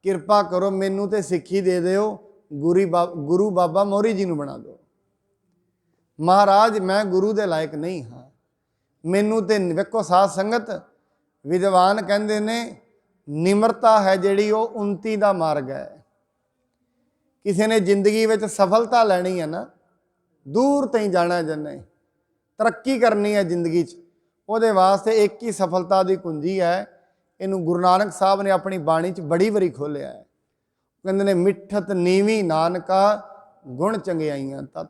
ਕਿਰਪਾ ਕਰੋ ਮੈਨੂੰ ਤੇ ਸਿੱਖੀ ਦੇ ਦਿਓ, ਗੁਰੂ ਬਾਬਾ ਮੋਹਰੀ ਜੀ ਨੂੰ ਬਣਾ ਦਿਓ। ਮਹਾਰਾਜ ਮੈਂ ਗੁਰੂ ਦੇ ਲਾਇਕ ਨਹੀਂ ਹਾਂ, ਮੈਨੂੰ ਤੇ ਵੇਖੋ ਸਾਧ ਸੰਗਤ, ਵਿਦਵਾਨ ਕਹਿੰਦੇ ਨੇ ਨਿਮਰਤਾ ਹੈ ਜਿਹੜੀ ਉਹ ਉਨਤੀ ਦਾ ਮਾਰਗ ਹੈ। ਕਿਸੇ ਨੇ ਜ਼ਿੰਦਗੀ ਵਿੱਚ ਸਫਲਤਾ ਲੈਣੀ ਹੈ ਨਾ, ਦੂਰ ਤਾਈਂ ਜਾਣਾ ਜੰਨੇ, ਤਰੱਕੀ ਕਰਨੀ ਹੈ ਜ਼ਿੰਦਗੀ 'ਚ, ਉਹਦੇ ਵਾਸਤੇ ਇੱਕ ਹੀ ਸਫਲਤਾ ਦੀ ਕੁੰਜੀ ਹੈ। ਇਹਨੂੰ ਗੁਰੂ ਨਾਨਕ ਸਾਹਿਬ ਨੇ ਆਪਣੀ ਬਾਣੀ 'ਚ ਬੜੀ ਵਾਰੀ ਖੋਲ੍ਹਿਆ ਹੈ। ਕਹਿੰਦੇ ਨੇ ਮਿੱਠਤ ਨੀਵੀਂ ਨਾਨਕਾ ਗੁਣ ਚੰਗਿਆਈਆਂ ਤਤ।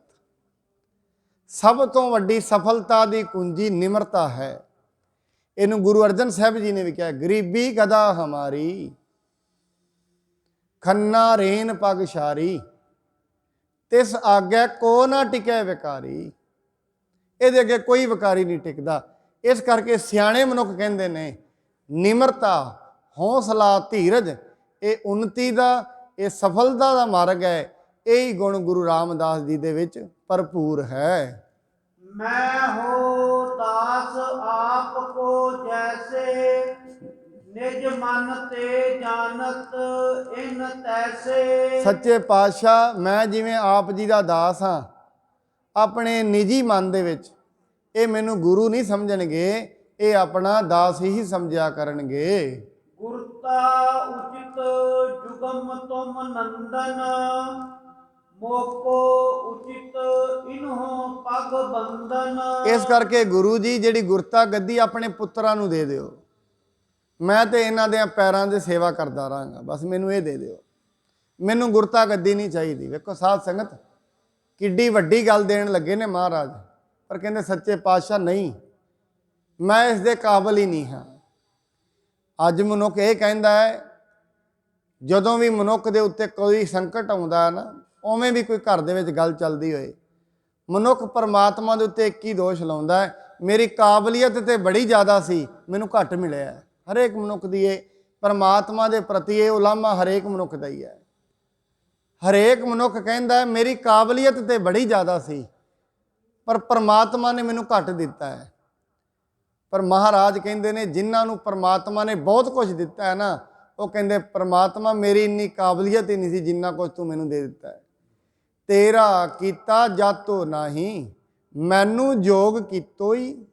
ਸਭ ਤੋਂ ਵੱਡੀ ਸਫਲਤਾ ਦੀ ਕੁੰਜੀ ਨਿਮਰਤਾ ਹੈ। ਇਹਨੂੰ ਗੁਰੂ ਅਰਜਨ ਸਾਹਿਬ ਜੀ ਨੇ ਵੀ ਕਿਹਾ, ਗਰੀਬੀ ਗਦਾ ਹਮਾਰੀ, ਖੰਨਾ ਰੇਨ ਪਗ ਛਾਰੀ, ਤਿਸ ਆਗੇ ਕੋ ਨਾ ਟਿਕੈ ਵਿਕਾਰੀ। ਇਹਦੇ ਅੱਗੇ ਕੋਈ ਵਿਕਾਰੀ ਨਹੀਂ ਟਿਕਦਾ। ਇਸ ਕਰਕੇ ਸਿਆਣੇ ਮਨੁੱਖ ਕਹਿੰਦੇ ਨੇ ਨਿਮਰਤਾ, ਹੌਸਲਾ, ਧੀਰਜ ਇਹ ਉਨਤੀ ਦਾ, ਇਹ ਸਫਲਤਾ ਦਾ ਮਾਰਗ ਹੈ। ਇਹੀ ਗੁਣ ਗੁਰੂ ਰਾਮਦਾਸ ਜੀ ਦੇ ਵਿੱਚ ਭਰਪੂਰ ਹੈ। ਮੈਂ ਹੋ ਦਾਸ ਆਪ ਕੋ ਜੈਸੇ, ਨਿਜ ਮਨ ਤੇ ਜਾਣਤ ਇਨ ਤੈਸੇ। ਸੱਚੇ ਪਾਤਸ਼ਾਹ ਮੈਂ ਜਿਵੇਂ ਆਪ ਜੀ ਦਾ ਦਾਸ ਹਾਂ, ਆਪਣੇ ਨਿੱਜੀ ਮਨ ਦੇ ਵਿੱਚ ਇਹ ਮੈਨੂੰ ਗੁਰੂ ਨਹੀਂ ਸਮਝਣਗੇ, ਇਹ ਆਪਣਾ ਦਾਸ ਹੀ ਸਮਝਿਆ ਕਰਨਗੇ। ਗੁਰਤਾ ਉਚਿਤ ਜੁਗਮ ਤੁਮ ਨੰਦਨ, ਮੋਕੋ ਉਚਿਤ ਇਨਹੁ ਪਗ ਬੰਦਨ। ਇਸ ਕਰਕੇ ਗੁਰੂ ਜੀ ਜਿਹੜੀ ਗੁਰਤਾ ਗੱਦੀ ਆਪਣੇ ਪੁੱਤਰਾਂ ਨੂੰ ਦੇ ਦਿਓ, ਮੈਂ ਤੇ ਇਹਨਾਂ ਦੇ ਪੈਰਾਂ ਦੇ ਸੇਵਾ ਕਰਦਾ ਰਹਾਂਗਾ, ਬਸ ਮੈਨੂੰ ਇਹ ਦੇ ਦਿਓ, ਮੈਨੂੰ ਗੁਰਤਾ ਗੱਦੀ ਨਹੀਂ ਚਾਹੀਦੀ। ਵੇਖੋ ਸਾਧ ਸੰਗਤ ਕਿੱਡੀ ਵੱਡੀ ਗੱਲ ਦੇਣ ਲੱਗੇ ਨੇ ਮਹਾਰਾਜ, ਪਰ ਕਹਿੰਦੇ ਸੱਚੇ ਪਾਤਸ਼ਾਹ ਨਹੀਂ, ਮੈਂ ਇਸ ਦੇ ਕਾਬਲ ਹੀ ਨਹੀਂ ਹਾਂ। ਅੱਜ ਮਨੁੱਖ ਇਹ ਕਹਿੰਦਾ ਹੈ, ਜਦੋਂ ਵੀ ਮਨੁੱਖ ਦੇ ਉੱਤੇ ਕੋਈ ਸੰਕਟ ਆਉਂਦਾ ਹੈ ਨਾ, ਉਵੇਂ ਵੀ ਕੋਈ ਘਰ ਦੇ ਵਿੱਚ ਗੱਲ ਚੱਲਦੀ ਹੋਏ, ਮਨੁੱਖ ਪਰਮਾਤਮਾ ਦੇ ਉੱਤੇ ਇੱਕ ਹੀ ਦੋਸ਼ ਲਾਉਂਦਾ ਹੈ, ਮੇਰੀ ਕਾਬਲੀਅਤ ਤੇ ਬੜੀ ਜ਼ਿਆਦਾ ਸੀ, ਮੈਨੂੰ ਘੱਟ ਮਿਲਿਆ। ਹਰੇਕ ਮਨੁੱਖ ਦੀ ਇਹ ਪਰਮਾਤਮਾ ਦੇ ਪ੍ਰਤੀ ਇਹ ਉਲਾਮਾ ਹਰੇਕ ਮਨੁੱਖ ਦਾ ਹੀ ਹੈ। ਹਰੇਕ ਮਨੁੱਖ ਕਹਿੰਦਾ ਹੈ ਮੇਰੀ ਕਾਬਲੀਅਤ ਤੇ ਬੜੀ ਜ਼ਿਆਦਾ ਸੀ, ਪਰ ਪਰਮਾਤਮਾ ਨੇ ਮੈਨੂੰ ਘੱਟ ਦਿੱਤਾ ਹੈ। ਪਰ ਮਹਾਰਾਜ ਕਹਿੰਦੇ ਨੇ ਜਿਨ੍ਹਾਂ ਨੂੰ ਪਰਮਾਤਮਾ ਨੇ ਬਹੁਤ ਕੁਝ ਦਿੱਤਾ ਹੈ ਨਾ, ਉਹ ਕਹਿੰਦੇ ਪਰਮਾਤਮਾ ਮੇਰੀ ਇੰਨੀ ਕਾਬਲੀਅਤ ਹੀ ਨਹੀਂ ਸੀ ਜਿੰਨਾ ਕੁਝ ਤੂੰ ਮੈਨੂੰ ਦੇ ਦਿੱਤਾ ਹੈ। ਤੇਰਾ ਕੀਤਾ ਜਾਤੋ ਨਹੀਂ, ਮੈਨੂੰ ਜੋਗ ਕੀਤੋ ਹੀ।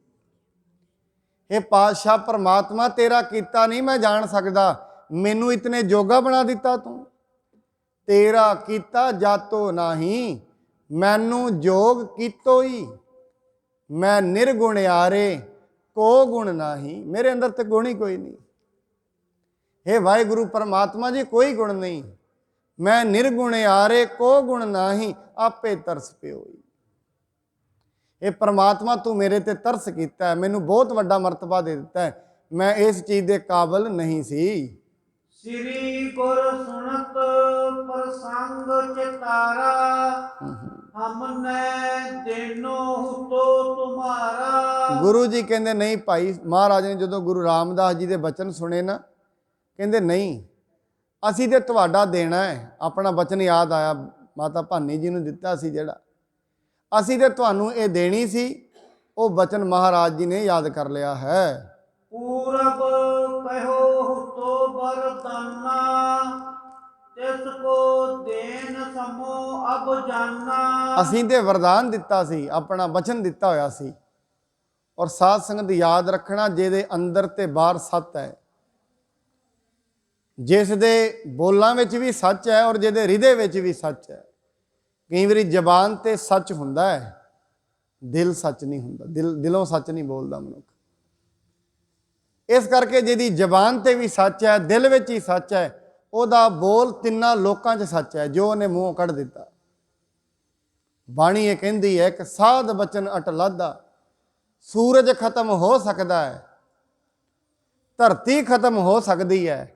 ਇਹ ਪਾਤਸ਼ਾਹ ਪਰਮਾਤਮਾ ਤੇਰਾ ਕੀਤਾ ਨਹੀਂ ਮੈਂ ਜਾਣ ਸਕਦਾ, ਮੈਨੂੰ ਇਤਨੇ ਜੋਗਾ ਬਣਾ ਦਿੱਤਾ ਤੂੰ। ਤੇਰਾ ਕੀਤਾ ਜਾਤੋ ਨਹੀਂ, ਮੈਨੂੰ ਜੋਗ ਕੀਤੋ ਹੀ। ਮੈਂ ਨਿਰਗੁਣਿਆਰੇ ਕੋ ਗੁਣ ਨਹੀਂ, ਮੇਰੇ ਅੰਦਰ ਤੇ ਗੁਣ ਹੀ ਕੋਈ ਨਹੀਂ। हे ਵਾਹਿਗੁਰੂ ਪਰਮਾਤਮਾ ਜੀ ਕੋਈ ਗੁਣ ਨਹੀਂ, ਮੈਂ ਨਿਰਗੁਣਿਆਰੇ ਕੋ ਗੁਣ ਨਹੀਂ, ਆਪੇ ਤਰਸ ਪਿਓਈ। ਇਹ ਪਰਮਾਤਮਾ ਤੂੰ ਮੇਰੇ ਤੇ ਤਰਸ ਕੀਤਾ ਹੈ, ਮੈਨੂੰ ਬਹੁਤ ਵੱਡਾ ਮਰਤਬਾ ਦੇ ਦਿੱਤਾ ਹੈ, ਮੈਂ ਇਸ ਚੀਜ਼ ਦੇ ਕਾਬਲ ਨਹੀਂ ਸੀ। ਸ੍ਰੀ ਗੁਰ ਸੁਣਤ ਪ੍ਰਸੰਗ ਚਿਤਾਰਾ, ਹਮਨੇ ਦੇਨੋ ਹੁਤੋ ਤੁਮਾਰਾ। ਗੁਰੂ ਜੀ ਕਹਿੰਦੇ ਨਹੀਂ ਭਾਈ, ਮਹਾਰਾਜ ਨੇ ਜਦੋਂ ਗੁਰੂ ਰਾਮਦਾਸ ਜੀ ਦੇ ਬਚਨ ਸੁਣੇ ਨਾ, ਕਹਿੰਦੇ ਨਹੀਂ ਅਸੀਂ ਤੇ ਤੁਹਾਡਾ ਦੇਣਾ ਹੈ। ਆਪਣਾ ਬਚਨ ਯਾਦ ਆਇਆ, ਮਾਤਾ ਭਾਨੀ ਜੀ ਨੂੰ ਦਿੱਤਾ ਸੀ ਜਿਹੜਾ, ਅਸੀਂ ਤੇ ਤੁਹਾਨੂੰ ਇਹ ਦੇਣੀ ਸੀ, ਉਹ ਬਚਨ ਮਹਾਰਾਜ ਜੀ ਨੇ ਯਾਦ ਕਰ ਲਿਆ ਹੈ। ਪੂਰਬ ਕਹਿਓ ਹੁਤੋ ਬਰਦਾਨਾ, ਤਿਸ ਕੋ ਦੇਨ ਸਮੋ ਅਬ ਜਾਨਾ। ਅਸੀਂ ਤੇ ਵਰਦਾਨ ਦਿੱਤਾ ਸੀ, ਆਪਣਾ ਬਚਨ ਦਿੱਤਾ ਹੋਇਆ ਸੀ। ਔਰ ਸਾਧ ਸੰਗਤ ਯਾਦ ਰੱਖਣਾ, ਜਿਹਦੇ ਅੰਦਰ ਤੇ ਬਾਹਰ ਸੱਚ ਹੈ, ਜਿਸ ਦੇ ਬੋਲਾਂ ਵਿੱਚ ਵੀ ਸੱਚ ਹੈ ਔਰ ਜਿਹਦੇ ਹਿਰਦੇ ਵਿੱਚ ਵੀ ਸੱਚ ਹੈ। ਕਈ ਵਾਰੀ ਜ਼ਬਾਨ ਤੇ ਸੱਚ ਹੁੰਦਾ ਹੈ, ਦਿਲ ਸੱਚ ਨਹੀਂ ਹੁੰਦਾ, ਦਿਲੋਂ ਸੱਚ ਨਹੀਂ ਬੋਲਦਾ ਮਨੁੱਖ। ਇਸ ਕਰਕੇ ਜਿਹਦੀ ਜ਼ਬਾਨ ਤੇ ਵੀ ਸੱਚ ਹੈ, ਦਿਲ ਵਿੱਚ ਹੀ ਸੱਚ ਹੈ, ਉਹਦਾ ਬੋਲ ਤਿੰਨਾਂ ਲੋਕਾਂ 'ਚ ਸੱਚ ਹੈ, ਜੋ ਉਹਨੇ ਮੂੰਹੋਂ ਕੱਢ ਦਿੱਤਾ। ਬਾਣੀ ਇਹ ਕਹਿੰਦੀ ਹੈ ਕਿ ਸਾਧ ਬਚਨ ਅਟਲਾਦਾ, ਸੂਰਜ ਖਤਮ ਹੋ ਸਕਦਾ ਹੈ, ਧਰਤੀ ਖਤਮ ਹੋ ਸਕਦੀ ਹੈ,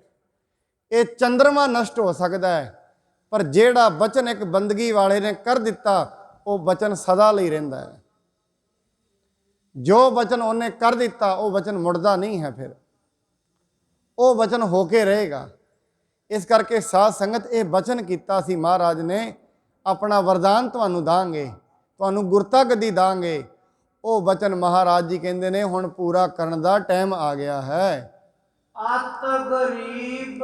ਇਹ ਚੰਦਰਮਾ ਨਸ਼ਟ ਹੋ ਸਕਦਾ ਹੈ, ਪਰ ਜਿਹੜਾ ਬਚਨ ਇੱਕ ਬੰਦਗੀ ਵਾਲੇ ਨੇ ਕਰ ਦਿੱਤਾ, ਉਹ ਬਚਨ ਸਦਾ ਲਈ ਰਹਿੰਦਾ ਹੈ। ਜੋ ਬਚਨ ਉਹਨੇ ਕਰ ਦਿੱਤਾ, ਉਹ ਬਚਨ ਮੁੜਦਾ ਨਹੀਂ ਹੈ, ਫਿਰ ਉਹ ਬਚਨ ਹੋ ਕੇ ਰਹੇਗਾ। ਇਸ ਕਰਕੇ ਸਾਧ ਸੰਗਤ ਇਹ ਬਚਨ ਕੀਤਾ ਸੀ ਮਹਾਰਾਜ ਨੇ, ਆਪਣਾ ਵਰਦਾਨ ਤੁਹਾਨੂੰ ਦਾਂਗੇ, ਤੁਹਾਨੂੰ ਗੁਰਤਾ ਗੱਦੀ ਦਾਂਗੇ। ਉਹ ਬਚਨ ਮਹਾਰਾਜ ਜੀ ਕਹਿੰਦੇ ਨੇ ਹੁਣ ਪੂਰਾ ਕਰਨ ਦਾ ਟਾਈਮ ਆ ਗਿਆ ਹੈ। ਅਤ ਗਰੀਬ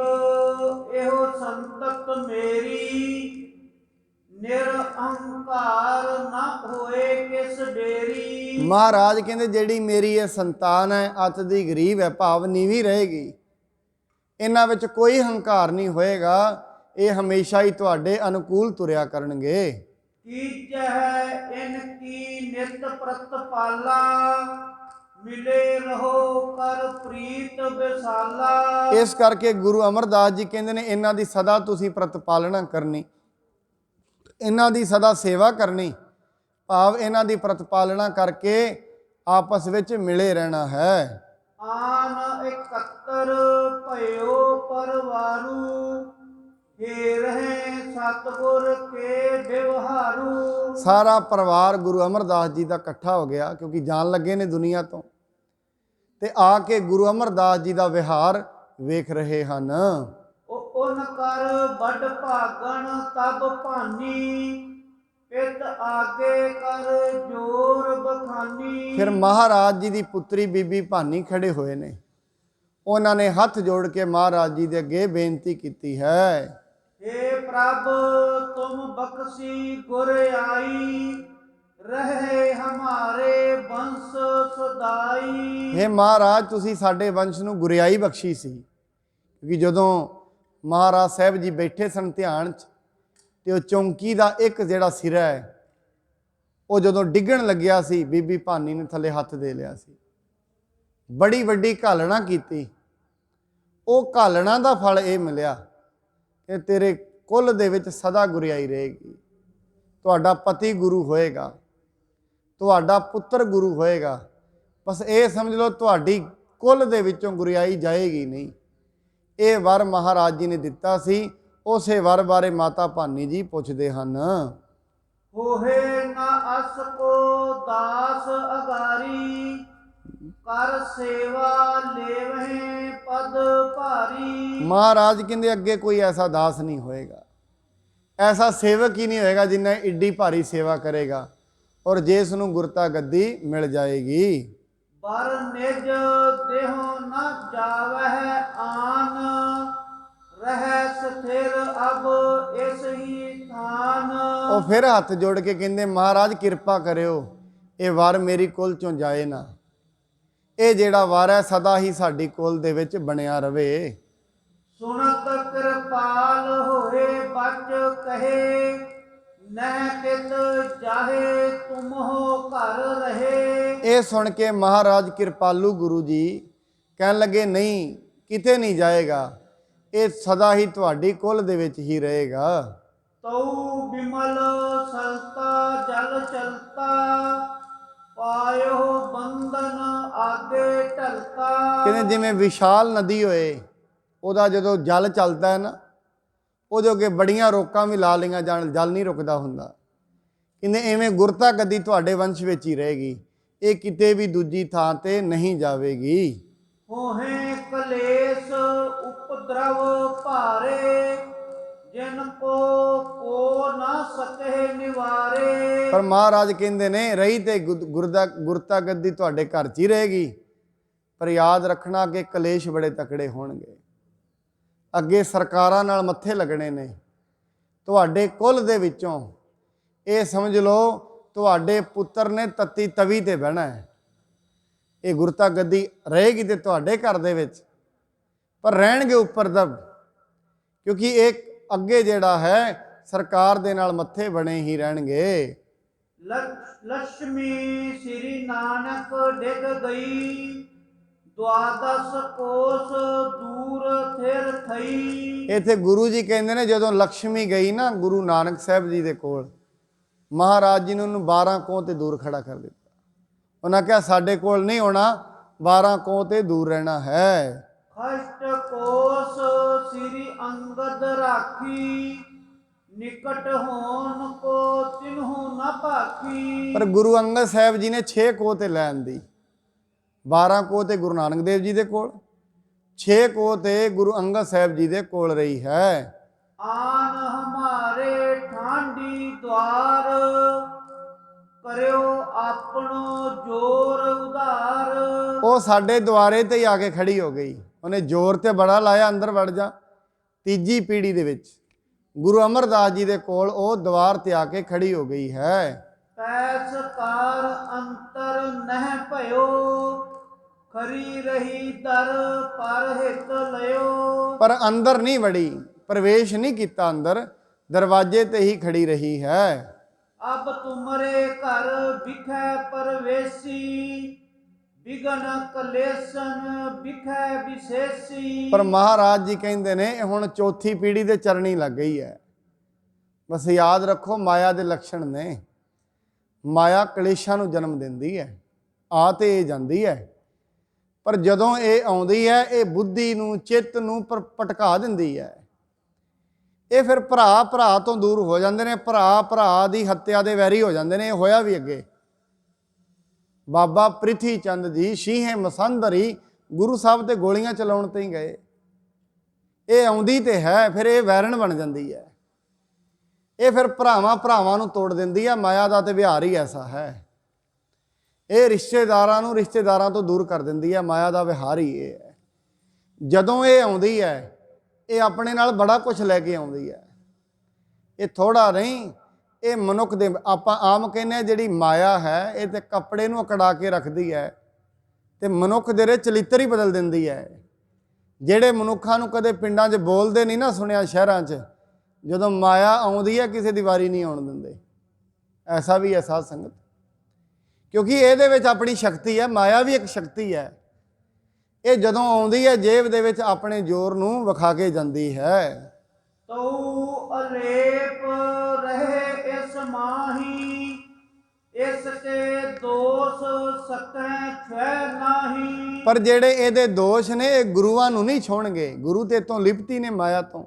ਇਹੋ ਸੰਤਤ ਮੇਰੀ, ਨਿਰਅੰਕਾਰ ਨਾ ਹੋਏ ਕਿਸ ਡੇਰੀ। ਮਹਾਰਾਜ ਕਹਿੰਦੇ ਜਿਹੜੀ ਮੇਰੀ ਇਹ ਸੰਤਾਨ ਹੈ, ਅਤ ਦੀ ਗਰੀਬ ਹੈ, ਭਾਵ ਨੀਵੀਂ ਰਹੇਗੀ, ਇਹਨਾਂ ਵਿੱਚ ਕੋਈ ਹੰਕਾਰ ਨਹੀਂ ਹੋਏਗਾ, ਇਹ ਹਮੇਸ਼ਾ ਹੀ ਤੁਹਾਡੇ ਅਨੁਕੂਲ ਤੁਰਿਆ ਕਰਨਗੇ। ਕੀਚਹਿ ਇਨ ਕੀ ਨਿਤ ਪ੍ਰਤਪਾਲਾ, ਮਿਲੇ ਰਹੋ ਕਰ ਪ੍ਰੀਤ ਵਿਸਾਲਾ। ਇਸ ਕਰਕੇ ਗੁਰੂ ਅਮਰਦਾਸ ਜੀ ਕਹਿੰਦੇ ਨੇ ਇਹਨਾਂ ਦੀ ਸਦਾ ਤੁਸੀਂ ਪ੍ਰਤਪਾਲਣਾ ਕਰਨੀ, ਇਹਨਾਂ ਦੀ ਸਦਾ ਸੇਵਾ ਕਰਨੀ, ਭਾਵ ਇਹਨਾਂ ਦੀ ਪ੍ਰਤਪਾਲਣਾ ਕਰਕੇ ਆਪਸ ਵਿੱਚ ਮਿਲੇ ਰਹਿਣਾ ਹੈ। ਆਨ ਇਕੱਤਰ ਭਇਓ ਪਰਵਾਰੂ, हे ਰਹੇ ਸਤਿਗੁਰ ਕੇ ਵਿਵਹਾਰੂ। ਸਾਰਾ ਪਰਿਵਾਰ ਗੁਰੂ ਅਮਰਦਾਸ ਜੀ ਦਾ ਇਕੱਠਾ ਹੋ ਗਿਆ, ਕਿਉਂਕਿ ਜਾਣ ਲੱਗੇ ਨੇ ਦੁਨੀਆ ਤੋਂ, ਤੇ ਆ ਕੇ ਗੁਰੂ ਅਮਰਦਾਸ ਜੀ ਦਾ ਵਿਹਾਰ ਵੇਖ ਰਹੇ ਹਨ। ਉਨ ਕਰ ਵੱਡ ਭਾਗਣ ਤਬ ਭਾਨੀ, ਪਿਤ ਆਗੇ ਕਰ ਜੋਰ ਬਖਾਨੀ। ਫਿਰ ਮਹਾਰਾਜ ਜੀ ਦੀ ਪੁੱਤਰੀ ਬੀਬੀ ਭਾਨੀ ਖੜੇ ਹੋਏ ਨੇ, ਉਹਨਾਂ ਨੇ ਹੱਥ ਜੋੜ ਕੇ ਮਹਾਰਾਜ ਜੀ ਦੇ ਅੱਗੇ ਬੇਨਤੀ ਕੀਤੀ ਹੈ। हे प्रभ तुम बख्शी गुर आई, रहे हमारे वंश सदाई। हे ਮਹਾਰਾਜ ਤੁਸੀਂ ਸਾਡੇ ਵੰਸ਼ ਨੂੰ ਗੁਰਿਆਈ ਬਖਸ਼ੀ ਸੀ, ਕਿਉਂਕਿ ਜਦੋਂ ਮਹਾਰਾਜ ਸਾਹਿਬ ਜੀ ਬੈਠੇ ਸਨ ਧਿਆਨ 'ਚ ਤੇ ਉਹ ਚੌਂਕੀ ਦਾ ਇੱਕ ਜਿਹੜਾ ਸਿਰਾ ਹੈ ਉਹ ਜਦੋਂ ਡਿੱਗਣ ਲੱਗਿਆ ਸੀ, ਬੀਬੀ ਭਾਨੀ ਨੇ ਥੱਲੇ ਹੱਥ ਦੇ ਲਿਆ ਸੀ, ਬੜੀ ਵੱਡੀ ਘਾਲਣਾ ਕੀਤੀ। ਉਹ ਘਾਲਣਾ ਦਾ ਫਲ ਇਹ ਮਿਲਿਆ ਕਿ ਤੇਰੇ ਕੁੱਲ ਦੇ ਵਿੱਚ ਸਦਾ ਗੁਰਿਆਈ ਰਹੇਗੀ, ਤੁਹਾਡਾ ਪਤੀ ਗੁਰੂ ਹੋਏਗਾ, ਤੁਹਾਡਾ ਪੁੱਤਰ ਗੁਰੂ ਹੋਏਗਾ। ਬਸ ਇਹ ਸਮਝ ਲਓ ਤੁਹਾਡੀ ਕੁੱਲ ਦੇ ਵਿੱਚੋਂ ਗੁਰਿਆਈ ਜਾਏਗੀ ਨਹੀਂ। ਇਹ ਵਰ ਮਹਾਰਾਜ ਜੀ ਨੇ ਦਿੱਤਾ ਸੀ। ਉਸੇ ਵਰ ਬਾਰੇ ਮਾਤਾ ਭਾਨੀ ਜੀ ਪੁੱਛਦੇ ਹਨ। ਹੋਏ ਨਾ ਅਸ ਕੋ ਦਾਸ ਅਗਾਰੀ, ਕਰ ਸੇਵਾ ਲੇਵਹਿ ਪਦ ਭਾਰੀ। ਮਹਾਰਾਜ ਕਹਿੰਦੇ ਅੱਗੇ ਕੋਈ ਐਸਾ ਦਾਸ ਨਹੀਂ ਹੋਏਗਾ, ਐਸਾ ਸੇਵਕ ਹੀ ਨਹੀਂ ਹੋਏਗਾ ਜਿੰਨਾ ਏਡੀ ਭਾਰੀ ਸੇਵਾ ਕਰੇਗਾ ਔਰ ਜਿਸ ਨੂੰ ਗੁਰਤਾ ਗੱਦੀ ਮਿਲ ਜਾਏਗੀ। ਬਰ ਨਿਜ ਦੇਹੁ ਨ ਜਾਵਹਿ ਆਨ, ਰਹਿ ਸਥਿਰ ਅਬ ਇਸ ਹੀ ਥਾਨ। ਉਹ ਫਿਰ ਹੱਥ ਜੋੜ ਕੇ ਕਹਿੰਦੇ ਮਹਾਰਾਜ ਕਿਰਪਾ ਕਰਿਓ, ਇਹ ਵਰ ਮੇਰੀ ਕੁੱਲ ਚੋਂ ਜਾਏ ਨਾ। ਇਹ ਜਿਹੜਾ ਵਰ ਹੈ ਸਦਾ ਹੀ ਸਾਡੀ ਕੁੱਲ ਦੇ ਵਿੱਚ ਬਣਿਆ ਰਵੇ। ਸੁਣਤ ਕਿਰਪਾਲ ਹੋਏ ਬਚ ਕਹੇ, ਨਹਿ ਕਿਤ ਜਾਹੇ ਤੁਮ ਹੋ ਘਰ ਰਹੇ। ਇਹ ਸੁਣ ਕੇ ਮਹਾਰਾਜ ਕਿਰਪਾਲੂ ਗੁਰੂ ਜੀ ਕਹਿਣ ਲੱਗੇ ਨਹੀਂ, ਕਿਤੇ ਨਹੀਂ ਜਾਏਗਾ, ਇਹ ਸਦਾ ਹੀ ਤੁਹਾਡੀ ਕੁੱਲ ਦੇ ਵਿੱਚ ਹੀ ਰਹੇਗਾ। ਤਉ ਬਿਮਲ ਸਲਤਾ ਜਲ ਚਲਤਾ, ਪਾਇਓ ਬੰਧਨ ਆਗੇ ਢਲਤਾ। ਕਹਿੰਦੇ ਜਿਵੇਂ ਵਿਸ਼ਾਲ ਨਦੀ ਹੋਏ, ਉਹਦਾ ਜਦੋਂ ਜਲ ਚੱਲਦਾ ਹੈ ਨਾ, ਉਹਦੇ ਅੱਗੇ ਬੜੀਆਂ ਰੋਕਾਂ ਵੀ ਲਾ ਲਈਆਂ ਜਾਣ, ਜਲ ਨਹੀਂ ਰੁਕਦਾ ਹੁੰਦਾ। ਕਹਿੰਦੇ ਐਵੇਂ ਗੁਰਤਾ ਗੱਦੀ ਤੁਹਾਡੇ ਵੰਸ਼ ਵਿੱਚ ਹੀ ਰਹੇਗੀ, ਇਹ ਕਿਤੇ ਵੀ ਦੂਜੀ ਥਾਂ ਤੇ ਨਹੀਂ ਜਾਵੇਗੀ। ਹੋਏ ਕਲੇਸ਼ ਉਪਦਰਵ ਭਾਰੇ, ਜਿਨ ਕੋ ਨਾ ਸਕੇ ਨਿਵਾਰੇ। ਪਰ ਮਹਾਰਾਜ ਕਹਿੰਦੇ ਨੇ ਰਹੀ ਤੇ ਗੁਰਤਾ ਗੱਦੀ ਤੁਹਾਡੇ ਘਰ 'ਚ ਹੀ ਰਹੇਗੀ, ਪਰ ਯਾਦ ਰੱਖਣਾ ਕਿ ਕਲੇਸ਼ ਬੜੇ ਤਕੜੇ ਹੋਣਗੇ, ਅੱਗੇ ਸਰਕਾਰਾਂ ਨਾਲ ਮੱਥੇ ਲੱਗਣੇ ਨੇ ਤੁਹਾਡੇ ਕੁੱਲ ਦੇ ਵਿੱਚੋਂ। ਇਹ ਸਮਝ ਲਓ ਤੁਹਾਡੇ ਪੁੱਤਰ ਨੇ ਤੱਤੀ ਤਵੀ ਤੇ ਬਹਿਣਾ ਹੈ। ਇਹ ਗੁਰਤਾ ਗੱਦੀ ਰਹੇਗੀ ਤੇ ਤੁਹਾਡੇ ਘਰ ਦੇ ਵਿੱਚ, ਪਰ ਰਹਿਣਗੇ ਉੱਪਰ ਦਬ, ਕਿਉਂਕਿ ਇਹ ਅੱਗੇ ਜਿਹੜਾ ਹੈ ਸਰਕਾਰ ਦੇ ਨਾਲ ਮੱਥੇ ਬਣੇ ਹੀ ਰਹਿਣਗੇ। ਲక్ష్ਮੀ ਸ੍ਰੀ ਨਾਨਕ ਡਿਗ ਗਈ, ਦੁਆਦਸ ਕੋਸ ਦੂਰ ਥਿਰ ਥਈ। ਇੱਥੇ ਗੁਰੂ ਜੀ ਕਹਿੰਦੇ ਨੇ ਜਦੋਂ ਲక్ష్ਮੀ ਗਈ ਨਾ ਗੁਰੂ ਨਾਨਕ ਸਾਹਿਬ ਜੀ ਦੇ ਕੋਲ, ਮਹਾਰਾਜ ਜੀ ਨੇ ਉਹਨੂੰ 12 ਕੋਹ ਤੇ ਦੂਰ ਖੜਾ ਕਰ ਦਿੱਤਾ। ਉਹਨਾਂ ਕਿਹਾ ਸਾਡੇ ਕੋਲ ਨਹੀਂ ਹੋਣਾ, 12 ਕੋਹ ਤੇ ਦੂਰ ਰਹਿਣਾ ਹੈ। ਖਸ਼ਟ ਕੋਸ ਸ੍ਰੀ ਅੰਗਦ ਰਾਖੀ, ਨਿਕਟ ਹੋਣ ਕੋ ਤਿਨਹੁ ਨ ਭਾਖੀ। ਪਰ ਗੁਰੂ ਅੰਗਦ ਸਾਹਿਬ ਜੀ ਨੇ 6 ਕੋਹ ਤੇ ਲੈਣ ਦੀ, 12 ਕੋਹ ਤੇ ਗੁਰੂ ਨਾਨਕ ਦੇਵ ਜੀ ਦੇ ਕੋਲ, 6 ਕੋਹ ਤੇ ਗੁਰੂ ਅੰਗਦ ਸਾਹਿਬ ਜੀ ਦੇ ਕੋਲ ਰਹੀ ਹੈ। ਆਨ ਹਮਾਰੇ ਠਾਂਡੀ ਦਵਾਰ, ਕਰਿਓ ਆਪਣੋ ਜੋਰ ਉਧਾਰ। ਉਹ ਸਾਡੇ ਦੁਆਰੇ ਤੇ ਹੀ ਆ ਕੇ ਖੜੀ ਹੋ ਗਈ, ਉਹਨੇ ਜ਼ੋਰ ਤੇ ਬੜਾ ਲਾਇਆ ਅੰਦਰ ਵੜ ਜਾ। ਤੀਜੀ ਪੀੜ੍ਹੀ ਦੇ ਵਿੱਚ ਗੁਰੂ ਅਮਰਦਾਸ ਜੀ ਦੇ ਕੋਲ ਉਹ ਦੀਵਾਰ ਤੇ ਆ ਕੇ ਖੜੀ ਹੋ ਗਈ ਹੈ। ਪੈਸਕਾਰ ਅੰਤਰ ਨਹਿ ਭਇਓ, ਖਰੀ ਰਹੀ ਦਰ ਪਰ ਹਿਤ ਲਿਓ। ਪਰ ਅੰਦਰ ਨਹੀਂ ਵੜੀ, ਪ੍ਰਵੇਸ਼ ਨਹੀਂ ਕੀਤਾ ਅੰਦਰ, ਦਰਵਾਜ਼ੇ ਤੇ ਹੀ ਖੜੀ ਰਹੀ ਹੈ। ਅਬ ਤੁਮਰੇ ਘਰ ਵਿਖੈ ਪਰਵੇਸੀ, ਬਿਗਨ ਕਲੇਸ਼ਨ ਵਿਖੈ ਵਿਸ਼ੇਸੀ। ਪਰ ਮਹਾਰਾਜ ਜੀ ਕਹਿੰਦੇ ਨੇ ਹੁਣ ਚੌਥੀ ਪੀੜ੍ਹੀ ਦੇ ਚਰਣੀ ਲੱਗ ਗਈ ਹੈ। ਬਸ ਯਾਦ ਰੱਖੋ ਮਾਇਆ ਦੇ ਲੱਛਣ ਨੇ, ਮਾਇਆ ਕਲੇਸ਼ਾਂ ਨੂੰ ਜਨਮ ਦਿੰਦੀ ਹੈ, ਆ ਤੇ ਇਹ ਜਾਂਦੀ ਹੈ, ਪਰ ਜਦੋਂ ਇਹ ਆਉਂਦੀ ਹੈ ਇਹ ਬੁੱਧੀ ਨੂੰ ਚਿੱਤ ਨੂੰ ਭਟਕਾ ਦਿੰਦੀ ਹੈ। ਇਹ ਫਿਰ ਭਰਾ ਭਰਾ ਤੋਂ ਦੂਰ ਹੋ ਜਾਂਦੇ ਨੇ, ਭਰਾ ਭਰਾ ਦੀ ਹੱਤਿਆ ਦੇ ਵੈਰੀ ਹੋ ਜਾਂਦੇ ਨੇ। ਇਹ ਹੋਇਆ ਵੀ ਅੱਗੇ ਬਾਬਾ ਪ੍ਰਿਥੀ ਚੰਦ ਜੀ ਸ਼ੀਹੇ ਮਸੰਦਰੀ ਗੁਰੂ ਸਾਹਿਬ ਤੇ ਗੋਲੀਆਂ ਚਲਾਉਣ ਤੇ ਹੀ ਗਏ। ਇਹ ਆਉਂਦੀ ਤੇ ਹੈ, ਫਿਰ ਇਹ ਵੈਰਣ ਬਣ ਜਾਂਦੀ ਹੈ। ਇਹ ਫਿਰ ਭਰਾਵਾਂ ਭਰਾਵਾਂ ਨੂੰ ਤੋੜ ਦਿੰਦੀ ਹੈ। ਮਾਇਆ ਦਾ ਤੇ ਵਿਹਾਰ ਹੀ ਐਸਾ ਹੈ। ਇਹ ਰਿਸ਼ਤੇਦਾਰਾਂ ਨੂੰ ਰਿਸ਼ਤੇਦਾਰਾਂ ਤੋਂ ਦੂਰ ਕਰ ਦਿੰਦੀ ਹੈ। ਮਾਇਆ ਦਾ ਵਿਹਾਰ ਹੀ ਇਹ ਹੈ। ਜਦੋਂ ਇਹ ਆਉਂਦੀ ਹੈ ਇਹ ਆਪਣੇ ਨਾਲ ਬੜਾ ਕੁਝ ਲੈ ਕੇ ਆਉਂਦੀ ਹੈ। ਇਹ ਥੋੜਾ ਨਹੀਂ, ਇਹ ਮਨੁੱਖ ਦੇ ਆਪਾਂ ਆਮ ਕਹਿੰਦੇ ਹਾਂ ਜਿਹੜੀ ਮਾਇਆ ਹੈ ਇਹ ਤੇ ਕੱਪੜੇ ਨੂੰ ਅਕੜਾ ਕੇ ਰੱਖਦੀ ਹੈ ਤੇ ਮਨੁੱਖ ਦੇ ਚਲਿੱਤਰ ਹੀ ਬਦਲ ਦਿੰਦੀ ਹੈ। ਜਿਹੜੇ ਮਨੁੱਖਾਂ ਨੂੰ ਕਦੇ ਪਿੰਡਾਂ 'ਚ ਬੋਲਦੇ ਨਹੀਂ ਨਾ ਸੁਣਿਆ, ਸ਼ਹਿਰਾਂ 'ਚ ਜਦੋਂ ਮਾਇਆ ਆਉਂਦੀ ਹੈ ਕਿਸੇ ਦੀ ਵਾਰੀ ਨਹੀਂ ਆਉਣ ਦਿੰਦੇ। ਐਸਾ ਵੀ ਹੈ ਸਾਧ ਸੰਗਤ, ਕਿਉਂਕਿ ਇਹਦੇ ਵਿੱਚ ਆਪਣੀ ਸ਼ਕਤੀ ਹੈ। ਮਾਇਆ ਵੀ ਇੱਕ ਸ਼ਕਤੀ ਹੈ। ਇਹ ਜਦੋਂ ਆਉਂਦੀ ਹੈ ਜੇਬ ਦੇ ਵਿੱਚ ਆਪਣੇ ਜ਼ੋਰ ਨੂੰ ਵਿਖਾ ਕੇ ਜਾਂਦੀ ਹੈ। ਤਉ ਅਲੇਪ ਰਹੇ ਇਸ ਮਾਹੀ, ਇਸ ਕੇ ਦੋਸ ਸਕੈ ਛੈ ਨਾਹੀ। ਪਰ ਜਿਹੜੇ ਇਹਦੇ ਦੋਸ਼ ਨੇ ਇਹ ਗੁਰੂਆਂ ਨੂੰ ਨਹੀਂ ਛੋਣਗੇ। ਗੁਰੂ ਤੇ ਤੋਂ ਲਿਪਟੀ ਨੇ ਮਾਇਆ ਤੋਂ।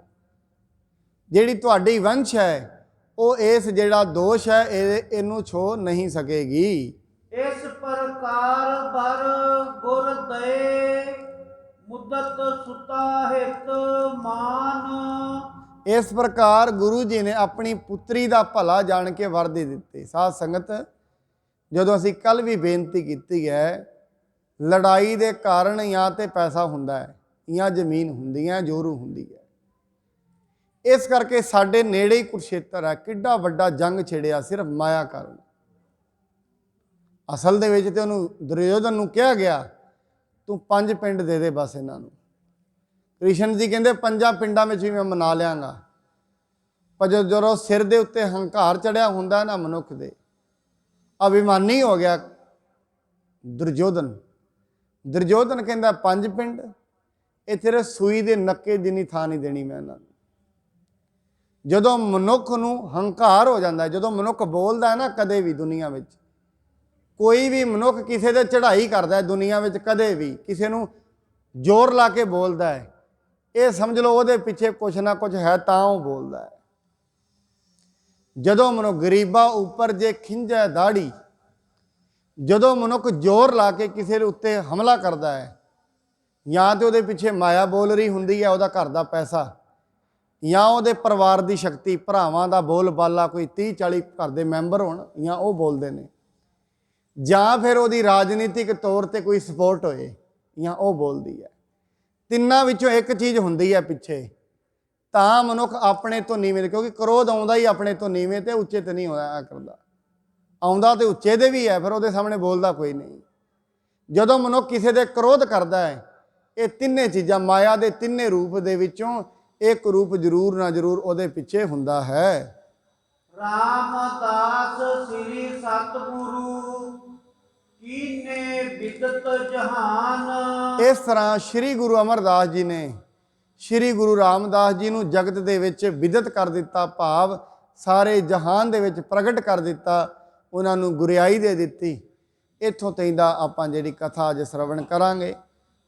ਜਿਹੜੀ ਤੁਹਾਡੀ ਵੰਸ਼ ਹੈ ਉਹ ਇਸ ਜਿਹੜਾ ਦੋਸ਼ ਹੈ ਇਹਨੂੰ ਛੋ ਨਹੀਂ ਸਕੇਗੀ। ਇਸ ਪ੍ਰਕਾਰ ਬਰ ਗੁਰ ਦਏ, ਮੁਦਤ ਸੁਤਾ ਹਿਤ ਮਾਨ। ਇਸ ਪ੍ਰਕਾਰ ਗੁਰੂ ਜੀ ਨੇ ਆਪਣੀ ਪੁੱਤਰੀ ਦਾ ਭਲਾ ਜਾਣ ਕੇ ਵਰ ਦੇ ਦਿੱਤੇ। ਸਾਧ ਸੰਗਤ, ਜਦੋਂ ਅਸੀਂ ਕੱਲ ਵੀ ਬੇਨਤੀ ਕੀਤੀ ਹੈ, ਲੜਾਈ ਦੇ ਕਾਰਨ ਜਾਂ ਤੇ ਪੈਸਾ ਹੁੰਦਾ ਹੈ ਜਾਂ ਜ਼ਮੀਨ ਹੁੰਦੀ ਹੈ, ਜੋਰੂ ਹੁੰਦੀ ਹੈ। ਇਸ ਕਰਕੇ ਸਾਡੇ ਨੇੜੇ ਹੀ ਕੁਰਸ਼ੇਤਰ ਹੈ। ਕਿੱਡਾ ਵੱਡਾ ਜੰਗ ਛਿੜਿਆ ਸਿਰਫ ਮਾਇਆ ਕਾਰਨ। ਅਸਲ ਦੇ ਵਿੱਚ ਤੇ ਉਹਨੂੰ ਦੁਰਯੋਧਨ ਨੂੰ ਕਿਹਾ ਗਿਆ ਤੂੰ 5 ਪਿੰਡ ਦੇ ਦੇ ਬਸ ਇਹਨਾਂ ਨੂੰ। ਕ੍ਰਿਸ਼ਨ ਜੀ ਕਹਿੰਦੇ 5 ਪਿੰਡਾਂ ਵਿੱਚ ਵੀ ਮੈਂ ਮਨਾ ਲਿਆਂਗਾ। ਪਰ ਜਦੋਂ ਸਿਰ ਦੇ ਉੱਤੇ ਹੰਕਾਰ ਚੜਿਆ ਹੁੰਦਾ ਨਾ ਮਨੁੱਖ ਦੇ, ਅਭਿਮਾਨੀ ਹੋ ਗਿਆ ਦੁਰਯੋਧਨ। ਦੁਰਯੋਧਨ ਕਹਿੰਦਾ 5 ਪਿੰਡ, ਇਹ ਤੇਰੇ ਸੂਈ ਦੇ ਨੱਕੇ ਜਿੰਨੀ ਥਾਂ ਨਹੀਂ ਦੇਣੀ ਮੈਂ ਇਹਨਾਂ ਨੂੰ। ਜਦੋਂ ਮਨੁੱਖ ਨੂੰ ਹੰਕਾਰ ਹੋ ਜਾਂਦਾ, ਜਦੋਂ ਮਨੁੱਖ ਬੋਲਦਾ ਹੈ ਨਾ, ਕਦੇ ਵੀ ਦੁਨੀਆ ਵਿੱਚ ਕੋਈ ਵੀ ਮਨੁੱਖ ਕਿਸੇ ਦੇ ਚੜ੍ਹਾਈ ਕਰਦਾ ਹੈ ਦੁਨੀਆ ਵਿੱਚ, ਕਦੇ ਵੀ ਕਿਸੇ ਨੂੰ ਜ਼ੋਰ ਲਾ ਕੇ ਬੋਲਦਾ ਹੈ, ਇਹ ਸਮਝ ਲਓ ਉਹਦੇ ਪਿੱਛੇ ਕੁਛ ਨਾ ਕੁਛ ਹੈ ਤਾਂ ਉਹ ਬੋਲਦਾ ਹੈ। ਜਦੋਂ ਮਨੁੱਖ ਗਰੀਬਾਂ ਉੱਪਰ ਜੇ ਖਿੰਝੈ ਦਾੜੀ, ਜਦੋਂ ਮਨੁੱਖ ਜ਼ੋਰ ਲਾ ਕੇ ਕਿਸੇ ਦੇ ਉੱਤੇ ਹਮਲਾ ਕਰਦਾ ਹੈ, ਜਾਂ ਤੇ ਉਹਦੇ ਪਿੱਛੇ ਮਾਇਆ ਬੋਲ ਰਹੀ ਹੁੰਦੀ ਹੈ, ਉਹਦਾ ਘਰ ਦਾ ਪੈਸਾ, ਜਾਂ ਉਹਦੇ ਪਰਿਵਾਰ ਦੀ ਸ਼ਕਤੀ, ਭਰਾਵਾਂ ਦਾ ਬੋਲ ਬਾਲਾ, ਕੋਈ 30-40 ਘਰ ਦੇ ਮੈਂਬਰ ਹੋਣ ਜਾਂ ਉਹ ਬੋਲਦੇ ਨੇ, ਜਾਂ ਫਿਰ ਉਹਦੀ ਰਾਜਨੀਤਿਕ ਤੌਰ ਤੇ ਕੋਈ ਸਪੋਰਟ ਹੋਏ ਜਾਂ ਉਹ ਬੋਲਦੀ ਹੈ। ਤਿੰਨਾਂ ਵਿੱਚੋਂ ਇੱਕ ਚੀਜ਼ ਹੁੰਦੀ ਹੈ ਪਿੱਛੇ, ਤਾਂ ਮਨੁੱਖ ਆਪਣੇ ਤੋਂ ਨੀਵੇਂ, ਕਿਉਂਕਿ ਕ੍ਰੋਧ ਆਉਂਦਾ ਹੀ ਆਪਣੇ ਤੋਂ ਨੀਵੇਂ ਤੇ ਉੱਚੇ ਤੇ ਨਹੀਂ ਹੋਇਆ ਕਰਦਾ। ਆਉਂਦਾ ਤੇ ਉੱਚੇ ਦੇ ਵੀ ਹੈ, ਫਿਰ ਉਹਦੇ ਸਾਹਮਣੇ ਬੋਲਦਾ ਕੋਈ ਨਹੀਂ। ਜਦੋਂ ਮਨੁੱਖ ਕਿਸੇ ਦੇ ਕ੍ਰੋਧ ਕਰਦਾ ਹੈ, ਇਹ ਤਿੰਨੇ ਚੀਜ਼ਾਂ ਮਾਇਆ ਦੇ ਤਿੰਨੇ ਰੂਪ ਦੇ ਵਿੱਚੋਂ ਇੱਕ ਰੂਪ ਜ਼ਰੂਰ ਨਾ ਜ਼ਰੂਰ ਉਹਦੇ ਪਿੱਛੇ ਹੁੰਦਾ ਹੈ। ਰਾਮਦਾਸ ਸ੍ਰੀ ਸਤਿਗੁਰੂ ਕੀਨੇ ਬਿਦਤ ਜਹਾਨ। ਇਸ ਤਰ੍ਹਾਂ ਸ੍ਰੀ ਗੁਰੂ ਅਮਰਦਾਸ ਜੀ ਨੇ ਸ੍ਰੀ ਗੁਰੂ ਰਾਮਦਾਸ ਜੀ ਨੂੰ ਜਗਤ ਦੇ ਵਿੱਚ ਬਿਦਤ ਕਰ ਦਿੱਤਾ, ਭਾਵ ਸਾਰੇ ਜਹਾਨ ਦੇ ਵਿੱਚ ਪ੍ਰਗਟ ਕਰ ਦਿੱਤਾ, ਉਹਨਾਂ ਨੂੰ ਗੁਰਿਆਈ ਦੇ ਦਿੱਤੀ। ਇੱਥੋਂ ਤੈਂਦਾ ਆਪਾਂ ਜਿਹੜੀ ਕਥਾ ਅੱਜ ਸ਼ਰਵਣ ਕਰਾਂਗੇ।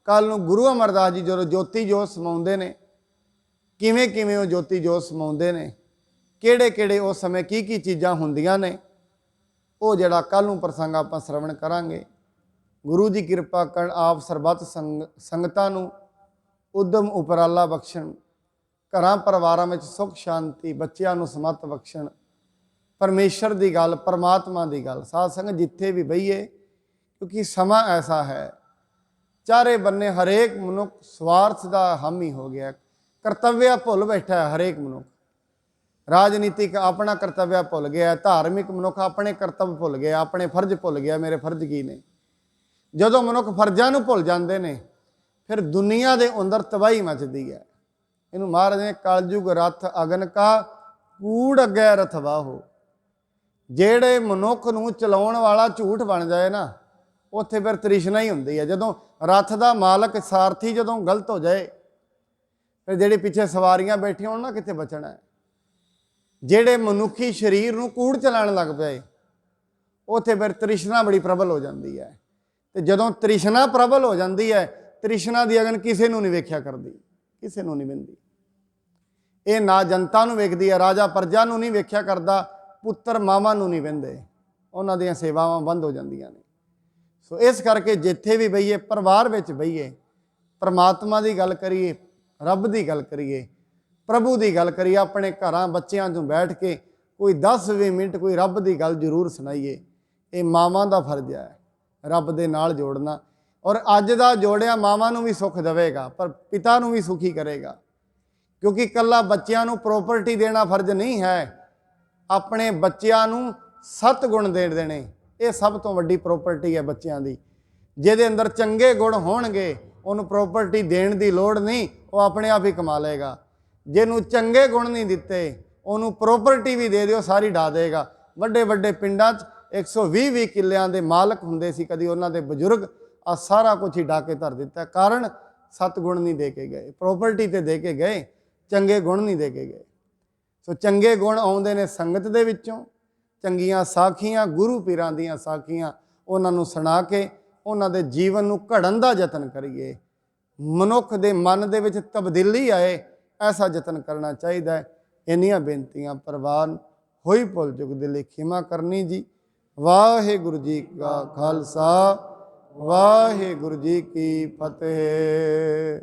ਕੱਲ ਨੂੰ ਗੁਰੂ ਅਮਰਦਾਸ ਜੀ ਜਦੋਂ ਜੋਤੀ ਜੋਤ ਸਮਾਉਂਦੇ ਨੇ, ਕਿਵੇਂ ਕਿਵੇਂ ਉਹ ਜੋਤੀ ਜੋਤ ਸਮਾਉਂਦੇ ਨੇ, ਕਿਹੜੇ ਕਿਹੜੇ ਉਸ ਸਮੇਂ ਕੀ ਕੀ ਚੀਜ਼ਾਂ ਹੁੰਦੀਆਂ ਨੇ, ਉਹ ਜਿਹੜਾ ਕੱਲ ਨੂੰ ਪ੍ਰਸੰਗ ਆਪਾਂ ਸ਼ਰਵਣ ਕਰਾਂਗੇ। ਗੁਰੂ ਜੀ ਕਿਰਪਾ ਕਰਨ, ਆਪ ਸਰਬੱਤ ਸੰਗਤਾਂ ਨੂੰ ਉਦਮ ਉਪਰਾਲਾ ਬਖਸ਼ਣ, ਘਰਾਂ ਪਰਿਵਾਰਾਂ ਵਿੱਚ ਸੁੱਖ ਸ਼ਾਂਤੀ, ਬੱਚਿਆਂ ਨੂੰ ਸਮੱਤ ਬਖਸ਼ਣ। ਪਰਮੇਸ਼ਰ ਦੀ ਗੱਲ, ਪਰਮਾਤਮਾ ਦੀ ਗੱਲ ਸਾਧ ਸੰਗਤ ਜਿੱਥੇ ਵੀ ਬਈਏ, ਕਿਉਂਕਿ ਸਮਾਂ ਐਸਾ ਹੈ ਚਾਰੇ ਬੰਨੇ ਹਰੇਕ ਮਨੁੱਖ ਸਵਾਰਥ ਦਾ ਹਾਮੀ ਹੋ ਗਿਆ, ਕਰਤੱਵਿਆ ਭੁੱਲ ਬੈਠਾ ਹੈ ਹਰੇਕ ਮਨੁੱਖ। ਰਾਜਨੀਤਿਕ ਆਪਣਾ ਕਰਤੱਵਿਆ ਭੁੱਲ ਗਿਆ, ਧਾਰਮਿਕ ਮਨੁੱਖ ਆਪਣੇ ਕਰਤੱਵ ਭੁੱਲ ਗਿਆ, ਆਪਣੇ ਫਰਜ਼ ਭੁੱਲ ਗਿਆ, ਮੇਰੇ ਫਰਜ਼ ਕੀ ਨੇ। ਜਦੋਂ ਮਨੁੱਖ ਫਰਜ਼ਾਂ ਨੂੰ ਭੁੱਲ ਜਾਂਦੇ ਨੇ, ਫਿਰ ਦੁਨੀਆ ਦੇ ਅੰਦਰ ਤਬਾਹੀ ਮਚਦੀ ਹੈ। ਇਹਨੂੰ ਮਹਾਰਾਜ ਨੇ ਕਲਯੁਗ ਰਥ ਅਗਨ ਕਾ ਕੂੜ ਅੱਗੇ ਰਥਵਾ ਹੋ। ਜਿਹੜੇ ਮਨੁੱਖ ਨੂੰ ਚਲਾਉਣ ਵਾਲਾ ਝੂਠ ਬਣ ਜਾਏ ਨਾ, ਉੱਥੇ ਫਿਰ ਤ੍ਰਿਸ਼ਨਾ ਹੀ ਹੁੰਦੀ ਹੈ। ਜਦੋਂ ਰਥ ਦਾ ਮਾਲਕ ਸਾਰਥੀ ਜਦੋਂ ਗਲਤ ਹੋ ਜਾਏ, ਫਿਰ ਜਿਹੜੇ ਪਿੱਛੇ ਸਵਾਰੀਆਂ ਬੈਠੀਆਂ ਹੋਣ ਨਾ, ਕਿੱਥੇ ਬਚਣਾ ਹੈ। ਜਿਹੜੇ ਮਨੁੱਖੀ ਸਰੀਰ ਨੂੰ ਕੂੜ ਚਲਾਉਣ ਲੱਗ ਪਏ, ਉੱਥੇ ਫਿਰ ਤ੍ਰਿਸ਼ਨਾ ਬੜੀ ਪ੍ਰਬਲ ਹੋ ਜਾਂਦੀ ਹੈ। ਤੇ ਜਦੋਂ ਤ੍ਰਿਸ਼ਨਾ ਪ੍ਰਬਲ ਹੋ ਜਾਂਦੀ ਹੈ, ਤ੍ਰਿਸ਼ਨਾ ਦੀ ਅਗਨ ਕਿਸੇ ਨੂੰ ਨਹੀਂ ਵੇਖਿਆ ਕਰਦੀ, ਕਿਸੇ ਨੂੰ ਨਹੀਂ ਵਹਿੰਦੀ। ਇਹ ਨਾ ਜਨਤਾ ਨੂੰ ਵੇਖਦੀ ਹੈ, ਰਾਜਾ ਪ੍ਰਜਾ ਨੂੰ ਨਹੀਂ ਵੇਖਿਆ ਕਰਦਾ, ਪੁੱਤਰ ਮਾਵਾਂ ਨੂੰ ਨਹੀਂ ਵਹਿੰਦੇ, ਉਹਨਾਂ ਦੀਆਂ ਸੇਵਾਵਾਂ ਬੰਦ ਹੋ ਜਾਂਦੀਆਂ ਨੇ। ਸੋ ਇਸ ਕਰਕੇ ਜਿੱਥੇ ਵੀ ਬਈਏ, ਪਰਿਵਾਰ ਵਿੱਚ ਬਈਏ, ਪਰਮਾਤਮਾ ਦੀ ਗੱਲ ਕਰੀਏ, ਰੱਬ ਦੀ ਗੱਲ ਕਰੀਏ, ਪ੍ਰਭੂ ਦੀ ਗੱਲ ਕਰੀਏ, ਆਪਣੇ ਘਰਾਂ ਬੱਚਿਆਂ ਤੋਂ ਬੈਠ ਕੇ ਕੋਈ 10-20 ਮਿੰਟ ਕੋਈ ਰੱਬ ਦੀ ਗੱਲ ਜ਼ਰੂਰ ਸੁਣਾਈਏ। ਇਹ ਮਾਵਾਂ ਦਾ ਫਰਜ਼ ਹੈ ਰੱਬ ਦੇ ਨਾਲ ਜੋੜਨਾ। ਔਰ ਅੱਜ ਦਾ ਜੋੜਿਆ ਮਾਵਾਂ ਨੂੰ ਵੀ ਸੁੱਖ ਦੇਵੇਗਾ, ਪਰ ਪਿਤਾ ਨੂੰ ਵੀ ਸੁਖੀ ਕਰੇਗਾ। ਕਿਉਂਕਿ ਇਕੱਲਾ ਬੱਚਿਆਂ ਨੂੰ ਪ੍ਰੋਪਰਟੀ ਦੇਣਾ ਫਰਜ਼ ਨਹੀਂ ਹੈ, ਆਪਣੇ ਬੱਚਿਆਂ ਨੂੰ 7 ਗੁਣ ਦੇ ਦੇਣੇ, ਇਹ ਸਭ ਤੋਂ ਵੱਡੀ ਪ੍ਰੋਪਰਟੀ ਹੈ ਬੱਚਿਆਂ ਦੀ। ਜਿਹਦੇ ਅੰਦਰ ਚੰਗੇ ਗੁਣ ਹੋਣਗੇ ਉਹਨੂੰ ਪ੍ਰੋਪਰਟੀ ਦੇਣ ਦੀ ਲੋੜ ਨਹੀਂ, ਉਹ ਆਪਣੇ ਆਪ ਹੀ ਕਮਾ ਲਏਗਾ। ਜਿਹਨੂੰ ਚੰਗੇ ਗੁਣ ਨਹੀਂ ਦਿੱਤੇ ਉਹਨੂੰ ਪ੍ਰੋਪਰਟੀ ਵੀ ਦੇ ਦਿਓ ਸਾਰੀ ਢਾ ਦੇਗਾ। ਵੱਡੇ ਵੱਡੇ ਪਿੰਡਾਂ 'ਚ 120 ਕਿੱਲਿਆਂ ਦੇ ਮਾਲਕ ਹੁੰਦੇ ਸੀ ਕਦੀ ਉਹਨਾਂ ਦੇ ਬਜ਼ੁਰਗ, ਆ ਸਾਰਾ ਕੁਝ ਹੀ ਢਾ ਕੇ ਧਰ ਦਿੱਤਾ। ਕਾਰਨ 7 ਗੁਣ ਨਹੀਂ ਦੇ ਕੇ ਗਏ, ਪ੍ਰੋਪਰਟੀ ਤੇ ਦੇ ਕੇ ਗਏ, ਚੰਗੇ ਗੁਣ ਨਹੀਂ ਦੇ ਕੇ ਗਏ। ਸੋ ਚੰਗੇ ਗੁਣ ਆਉਂਦੇ ਨੇ ਸੰਗਤ ਦੇ ਵਿੱਚੋਂ। ਚੰਗੀਆਂ ਸਾਖੀਆਂ, ਗੁਰੂ ਪੀਰਾਂ ਦੀਆਂ ਸਾਖੀਆਂ, ਉਹਨਾਂ ਨੂੰ ਸੁਣਾ ਕੇ ਉਹਨਾਂ ਦੇ ਜੀਵਨ ਨੂੰ ਘੜਨ ਦਾ ਯਤਨ ਕਰੀਏ। ਮਨੁੱਖ ਦੇ ਮਨ ਦੇ ਵਿੱਚ ਤਬਦੀਲੀ ਆਏ, ਐਸਾ ਯਤਨ ਕਰਨਾ ਚਾਹੀਦਾ ਹੈ। ਇੰਨੀਆਂ ਬੇਨਤੀਆਂ ਪ੍ਰਵਾਨ ਹੋਈ ਭੁੱਲ ਚੁੱਕ ਦੇ ਲਈ ਖਿਮਾ ਕਰਨੀ ਜੀ। ਵਾਹਿਗੁਰੂ ਜੀ ਕਾ ਖਾਲਸਾ, ਵਾਹਿਗੁਰੂ ਜੀ ਕੀ ਫਤਿਹ।